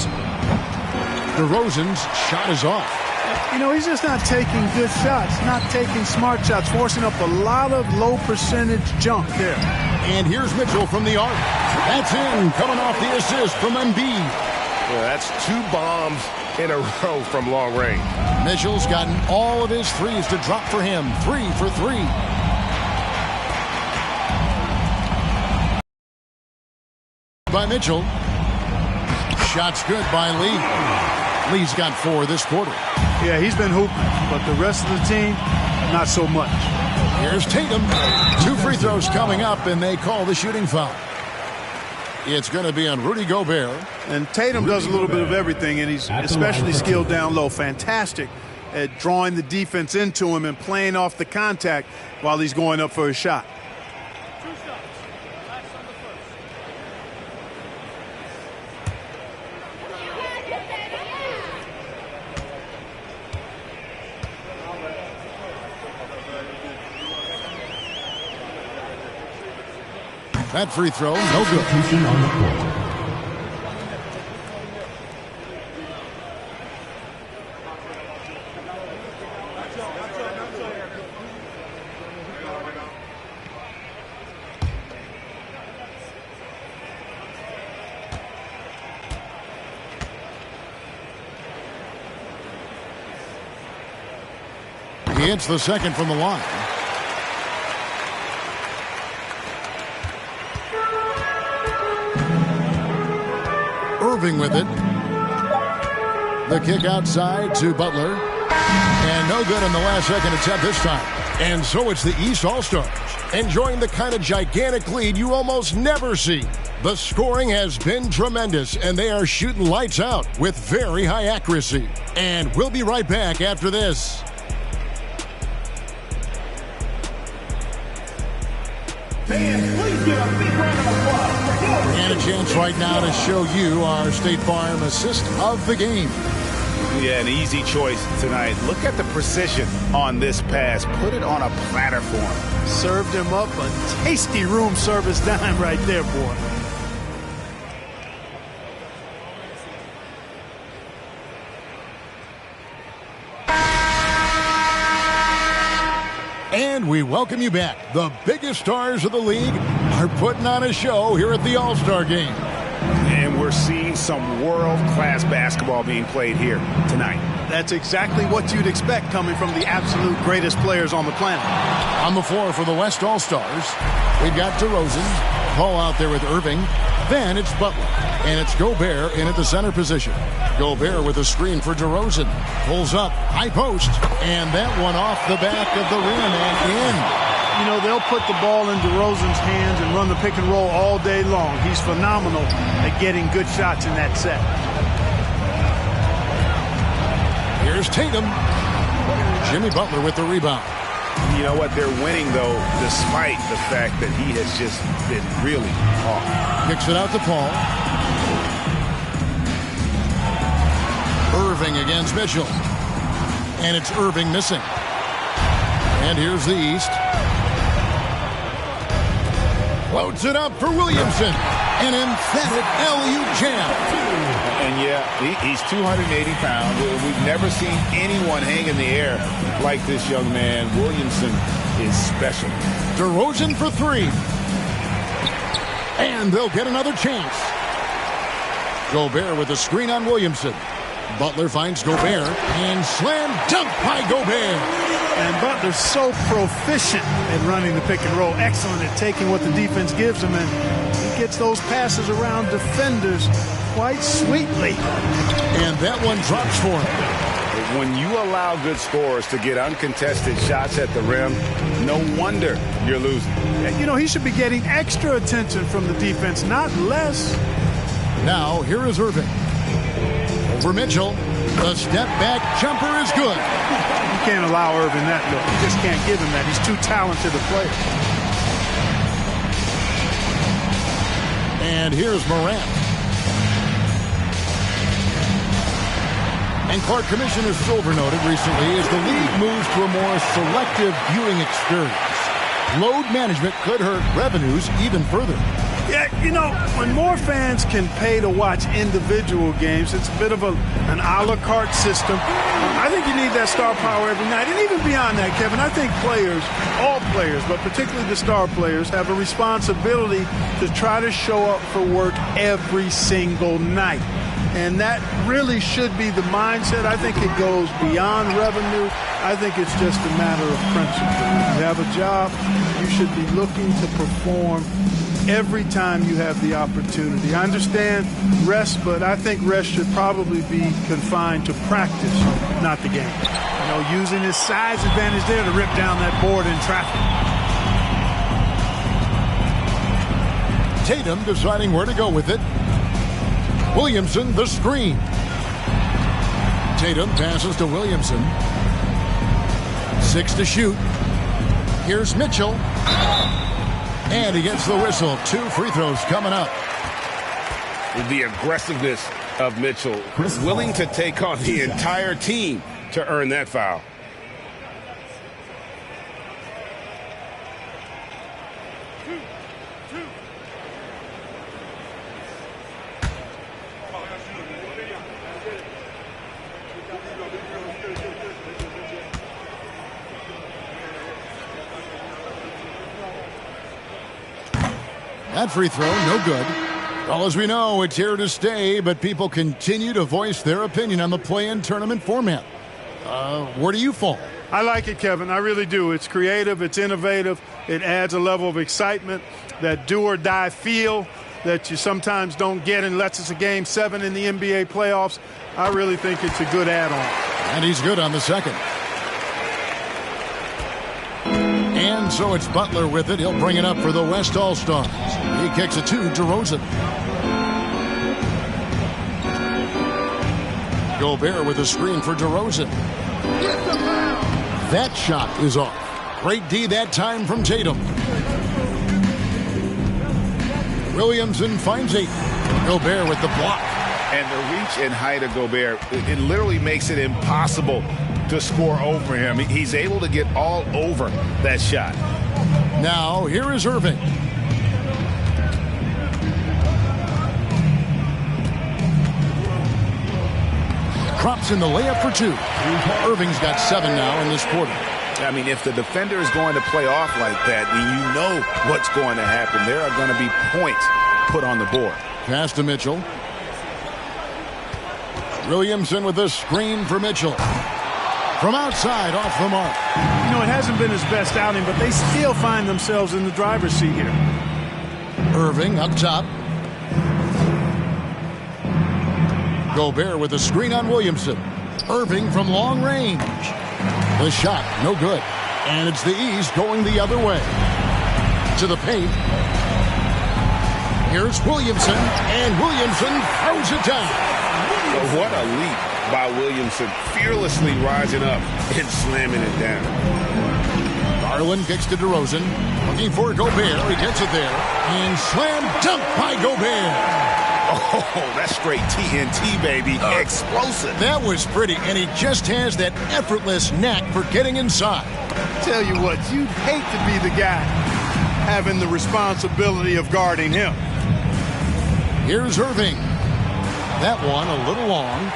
DeRozan's shot is off. You know, he's just not taking good shots, not taking smart shots, forcing up a lot of low percentage junk there. And here's Mitchell from the arc. That's in, coming off the assist from Embiid. Well, that's 2 bombs in a row from long range. Mitchell's gotten all of his threes to drop for him. 3 for 3. By Mitchell. Shots good by Lee. Lee's got 4 this quarter. Yeah, he's been hooping, but the rest of the team, not so much. Here's Tatum. 2 free throws coming up, and they call the shooting foul. It's going to be on Rudy Gobert. And Tatum does a little bit of everything, and he's especially skilled down low. Fantastic at drawing the defense into him and playing off the contact while he's going up for his shot. That free throw, no good. On the court. He hits the second from the line. Irving with it. The kick outside to Butler. And no good on the last second attempt this time. And so it's the East All-Stars enjoying the kind of gigantic lead you almost never see. The scoring has been tremendous, and they are shooting lights out with very high accuracy. And we'll be right back after this. Fans, please give a big round of applause. And a chance right now to show you our State Farm assist of the game. Yeah, an easy choice tonight. Look at the precision on this pass. Put it on a platter for him. Served him up a tasty room service dime right there, boy. And we welcome you back. The biggest stars of the league are putting on a show here at the All-Star Game. And we're seeing some world-class basketball being played here tonight. That's exactly what you'd expect coming from the absolute greatest players on the planet. On the floor for the West All-Stars, we've got DeRozan. Paul out there with Irving. Then it's Butler. And it's Gobert in at the center position. Gobert with a screen for DeRozan. Pulls up, high post. And that one off the back of the rim and in. You know, they'll put the ball in DeRozan's hands and run the pick and roll all day long. He's phenomenal at getting good shots in that set. Here's Tatum. Jimmy Butler with the rebound. You know what? They're winning, though, despite the fact that he has just been really off. Kicks it out to Paul. Irving against Mitchell. And it's Irving missing. And here's the East. Floats it up for Williamson. An emphatic LU jam. And yeah, he's 280 pounds. We've never seen anyone hang in the air like this young man. Williamson is special. DeRozan for 3. And they'll get another chance. Gobert with a screen on Williamson. Butler finds Gobert and slam dunk by Gobert. And Butler's so proficient at running the pick and roll. Excellent at taking what the defense gives him. And he gets those passes around defenders quite sweetly. And that one drops for him. When you allow good scorers to get uncontested shots at the rim, no wonder you're losing. You know, he should be getting extra attention from the defense, not less. Now, here is Irving. Over Mitchell. The step-back jumper is good. You can't allow Irving that look. You just can't give him that. He's too talented a player. And here's Morant. And Clark, Commissioner Silver noted recently as the league moves to a more selective viewing experience, load management could hurt revenues even further. Yeah, you know, when more fans can pay to watch individual games, it's a bit of an a la carte system. I think you need that star power every night. And even beyond that, Kevin, I think players, all players, but particularly the star players, have a responsibility to try to show up for work every single night. And that really should be the mindset. I think it goes beyond revenue. I think it's just a matter of principle. You have a job, you should be looking to perform every time you have the opportunity. I understand rest, but I think rest should probably be confined to practice, not the game. You know, using his size advantage there to rip down that board in traffic. Tatum deciding where to go with it. Williamson, the screen. Tatum passes to Williamson. 6 to shoot. Here's Mitchell. And he gets the whistle. 2 free throws coming up. The aggressiveness of Mitchell, willing to take on the entire team to earn that foul. That free throw, no good. Well, as we know, it's here to stay, but people continue to voice their opinion on the play-in tournament format. Where do you fall? I like it, Kevin. I really do. It's creative. It's innovative. It adds a level of excitement, that do-or-die feel that you sometimes don't get unless it's a Game 7 in the NBA playoffs. I really think it's a good add-on. And he's good on the second. And so it's Butler with it. He'll bring it up for the West All-Stars. He kicks it to DeRozan. Gobert with a screen for DeRozan. That shot is off. Great D that time from Tatum. Williamson finds 8. Gobert with the block. And the reach and height of Gobert, it literally makes it impossible to score over him. He's able to get all over that shot. Now, here is Irving. Drops in the layup for 2. Irving's got 7 now in this quarter. I mean, if the defender is going to play off like that, then you know what's going to happen. There are going to be points put on the board. Pass to Mitchell. Williamson with the screen for Mitchell. From outside, off the mark. You know, it hasn't been his best outing, but they still find themselves in the driver's seat here. Irving up top. Gobert with a screen on Williamson. Irving from long range. The shot, no good. And it's the East going the other way. To the paint. Here's Williamson, and Williamson throws it down. What a leap by Williamson, fearlessly rising up and slamming it down. Garland kicks to DeRozan. Looking for Gobert. He gets it there. And slam dunk by Gobert. Oh, that's straight TNT, baby. Explosive. That was pretty, and he just has that effortless knack for getting inside. Tell you what, you'd hate to be the guy having the responsibility of guarding him. Here's Irving. That one a little long.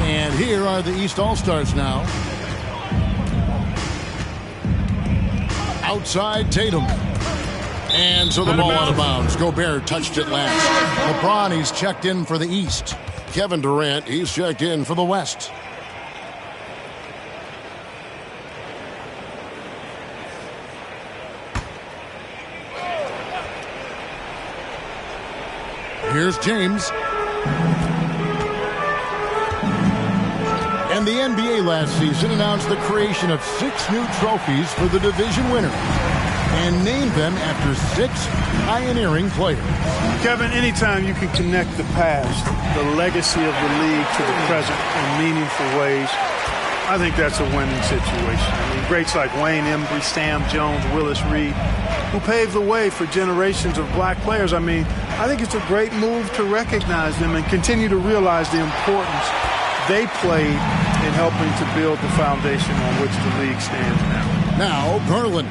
And here are the East All-Stars now. Outside Tatum. And so the ball out of bounds. Gobert touched it last. LeBron, he's checked in for the East. Kevin Durant, he's checked in for the West. Here's James. And the NBA last season announced the creation of 6 new trophies for the division winners and named them after 6 pioneering players. Kevin, anytime you can connect the past, the legacy of the league to the present in meaningful ways, I think that's a winning situation. I mean, greats like Wayne Embry, Sam Jones, Willis Reed, who paved the way for generations of black players. I mean, I think it's a great move to recognize them and continue to realize the importance they played in helping to build the foundation on which the league stands now. Now Garland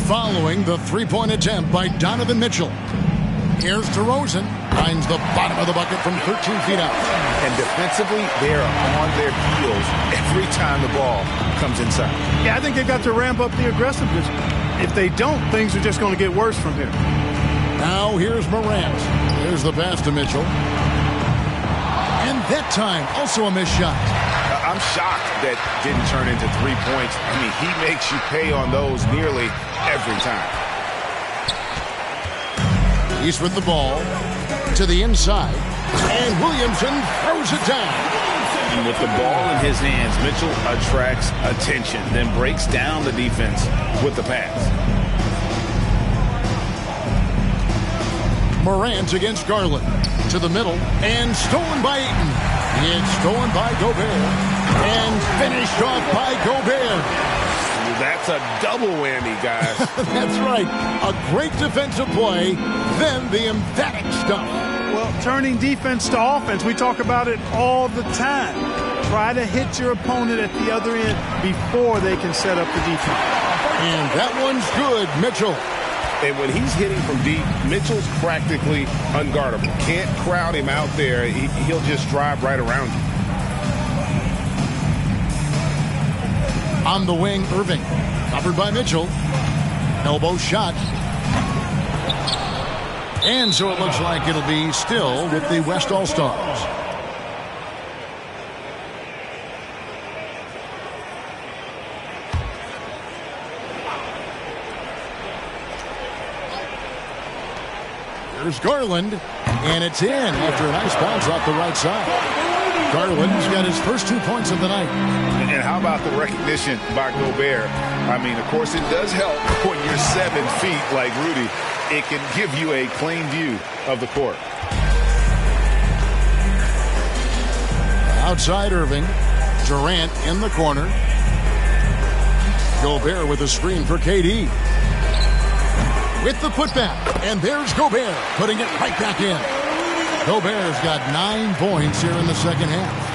following the three-point attempt by Donovan Mitchell. Here's DeRozan. Finds the bottom of the bucket from 13 feet out. And defensively, they're on their heels every time the ball comes inside. Yeah, I think they've got to ramp up the aggressiveness. If they don't, things are just going to get worse from here. Now here's Morant. Here's the pass to Mitchell. And that time, also a missed shot. I'm shocked that didn't turn into 3 points. I mean, he makes you pay on those nearly every time. He's with the ball to the inside. And Williamson throws it down. And with the ball in his hands, Mitchell attracts attention, then breaks down the defense with the pass. Morant against Garland. To the middle. And stolen by Ayton. It's stolen by Gobert. And finished off by Gobert. That's a double whammy, guys. That's right. A great defensive play, then the emphatic stuff. Well, turning defense to offense, we talk about it all the time. Try to hit your opponent at the other end before they can set up the defense. And that one's good, Mitchell. And when he's hitting from deep, Mitchell's practically unguardable. Can't crowd him out there. He'll just drive right around you. On the wing, Irving. Covered by Mitchell. Elbow shot. And so it looks like it'll be still with the West All-Stars. Here's Garland. And it's in after a nice bounce off the right side. Garland's got his first 2 points of the night. And how about the recognition by Gobert? I mean, of course, it does help when you're 7 feet like Rudy. It can give you a plain view of the court. Outside Irving. Durant in the corner. Gobert with a screen for KD. With the putback. And there's Gobert putting it right back in. Gobert's got 9 points here in the second half.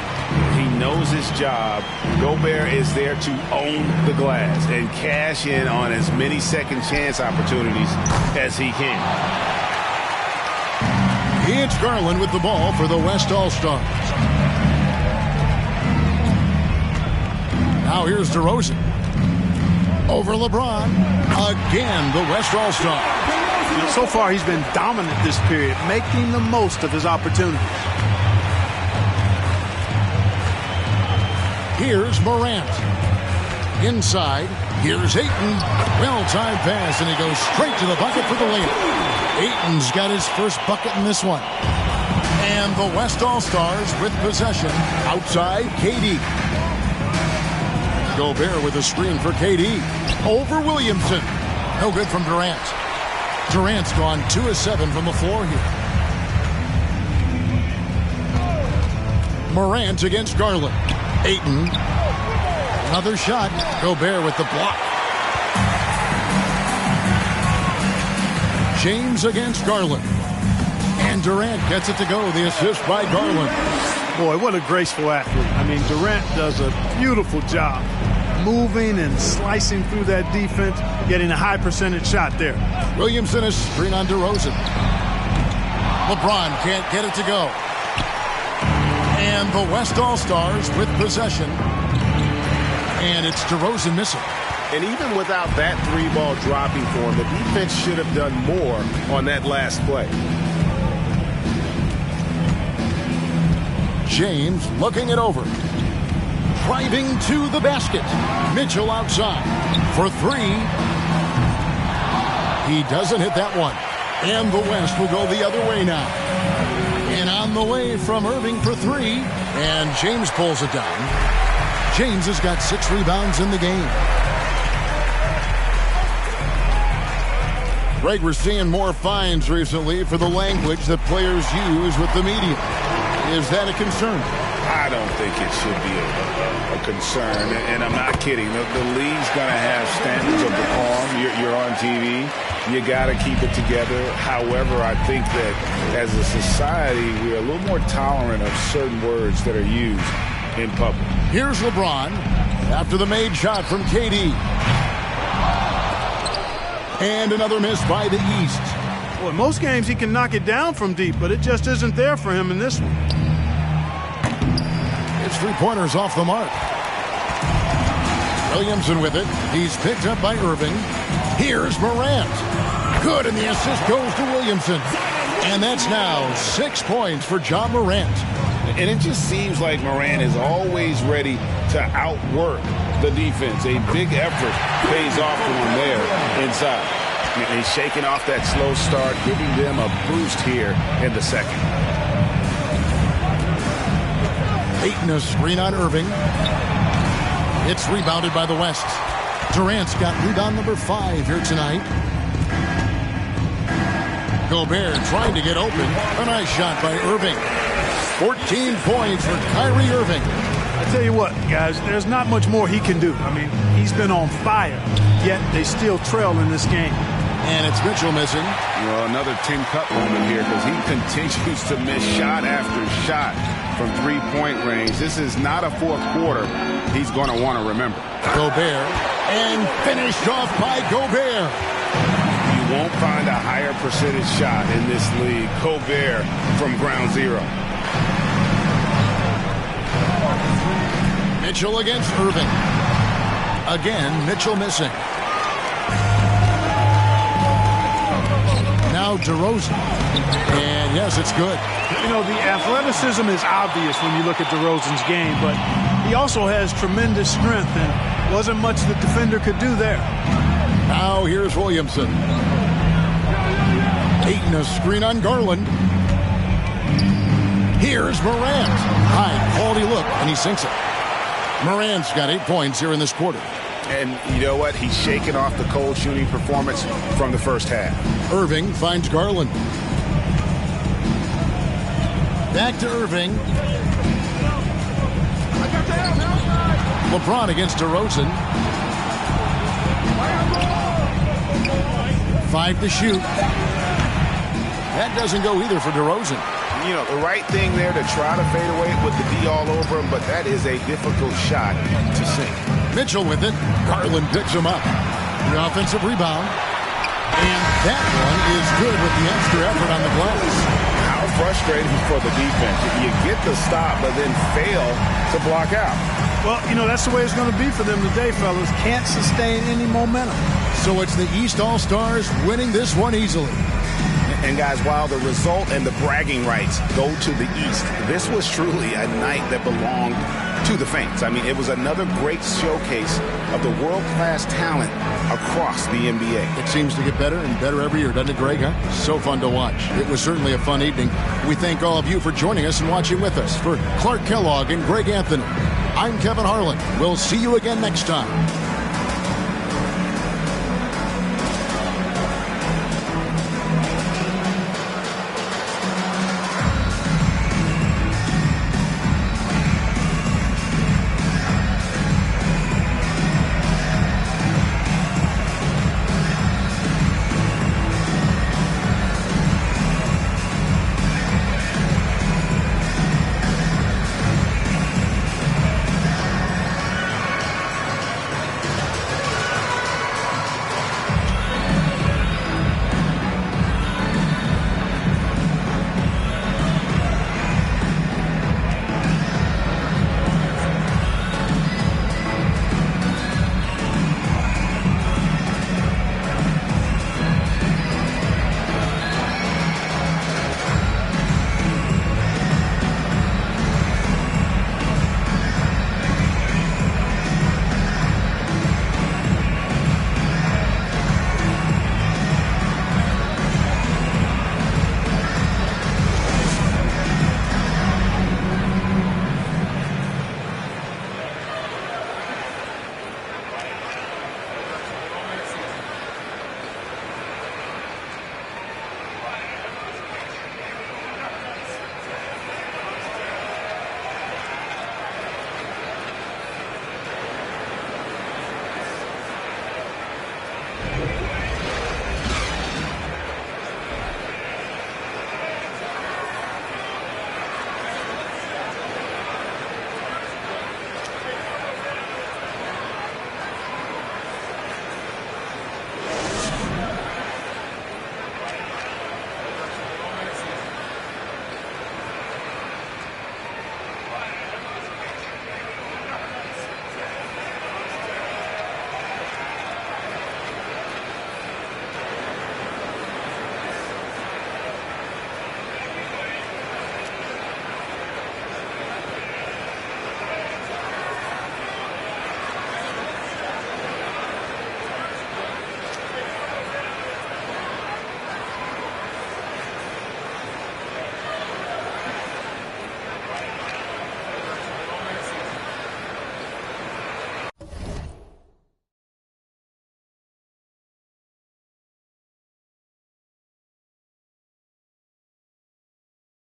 He knows his job. Gobert is there to own the glass and cash in on as many second chance opportunities as he can. It's Garland with the ball for the West All-Stars. Now here's DeRozan. Over LeBron. Again, the West All-Star. So far, he's been dominant this period, making the most of his opportunity. Here's Morant. Inside. Here's Ayton. Well-timed pass, and he goes straight to the bucket for the layup. Ayton's got his first bucket in this one. And the West All-Stars with possession outside KD. Gobert with a screen for KD. Over Williamson. No good from Durant. Durant's gone 2 of 7 from the floor here. Morant against Garland. Ayton. Another shot. Gobert with the block. James against Garland. And Durant gets it to go. The assist by Garland. Boy, what a graceful athlete. I mean, Durant does a beautiful job moving and slicing through that defense, getting a high percentage shot there. Williamson is screen on DeRozan. LeBron can't get it to go. And the West All-Stars with possession. And it's DeRozan missing. And even without that 3-ball dropping for him, the defense should have done more on that last play. James looking it over. Driving to the basket. Mitchell outside for 3. He doesn't hit that one. And the West will go the other way now. And on the way from Irving for 3. And James pulls it down. James has got 6 rebounds in the game. Greg, we're seeing more fines recently for the language that players use with the media. Is that a concern? I don't think it should be a concern, and I'm not kidding. The league's going to have standards of decorum. You're on TV. You got to keep it together. However, I think that as a society, we're a little more tolerant of certain words that are used in public. Here's LeBron after the made shot from KD. And another miss by the East. Well, in most games he can knock it down from deep, but it just isn't there for him in this one. His three-pointers off the mark. Williamson with it. He's picked up by Irving. Here's Morant. Good, and the assist goes to Williamson. And that's now 6 points for John Morant. And it just seems like Morant is always ready to outwork the defense. A big effort pays off for him there inside. And he's shaking off that slow start, giving them a boost here in the second. Ayton a screen on Irving. It's rebounded by the West. Durant's got rebound number 5 here tonight. Gobert trying to get open. A nice shot by Irving. 14 points for Kyrie Irving. I tell you what, guys, there's not much more he can do. I mean, he's been on fire, yet they still trail in this game. And it's Mitchell missing. Well, another Tin Cup moment here because he continues to miss shot after shot from three-point range. This is not a fourth quarter he's going to want to remember. Gobert, and finished off by Gobert. You won't find a higher percentage shot in this league. Gobert from ground zero. Mitchell against Irving. Again, Mitchell missing. Now DeRozan. And yes, it's good. You know, the athleticism is obvious when you look at DeRozan's game, but he also has tremendous strength, and wasn't much the defender could do there. Now here's Williamson. Ayton a screen on Garland. Here's Morant. High quality look, and he sinks it. Morant's got 8 points here in this quarter. And you know what? He's shaking off the cold shooting performance from the first half. Irving finds Garland. Back to Irving. LeBron against DeRozan. 5 to shoot. That doesn't go either for DeRozan. You know, the right thing there to try to fade away with the D all over him, but that is a difficult shot to sink. Mitchell with it. Garland picks him up. The offensive rebound. And that one is good with the extra effort on the glass. How frustrating for the defense. You get the stop, but then fail to block out. Well, you know, that's the way it's going to be for them today, fellas. Can't sustain any momentum. So it's the East All-Stars winning this one easily. And guys, while the result and the bragging rights go to the East, this was truly a night that belonged to the fans. I mean, it was another great showcase of the world-class talent across the NBA. It seems to get better and better every year, doesn't it, Greg? Huh? So fun to watch. It was certainly a fun evening. We thank all of you for joining us and watching with us. For Clark Kellogg and Greg Anthony, I'm Kevin Harlan. We'll see you again next time.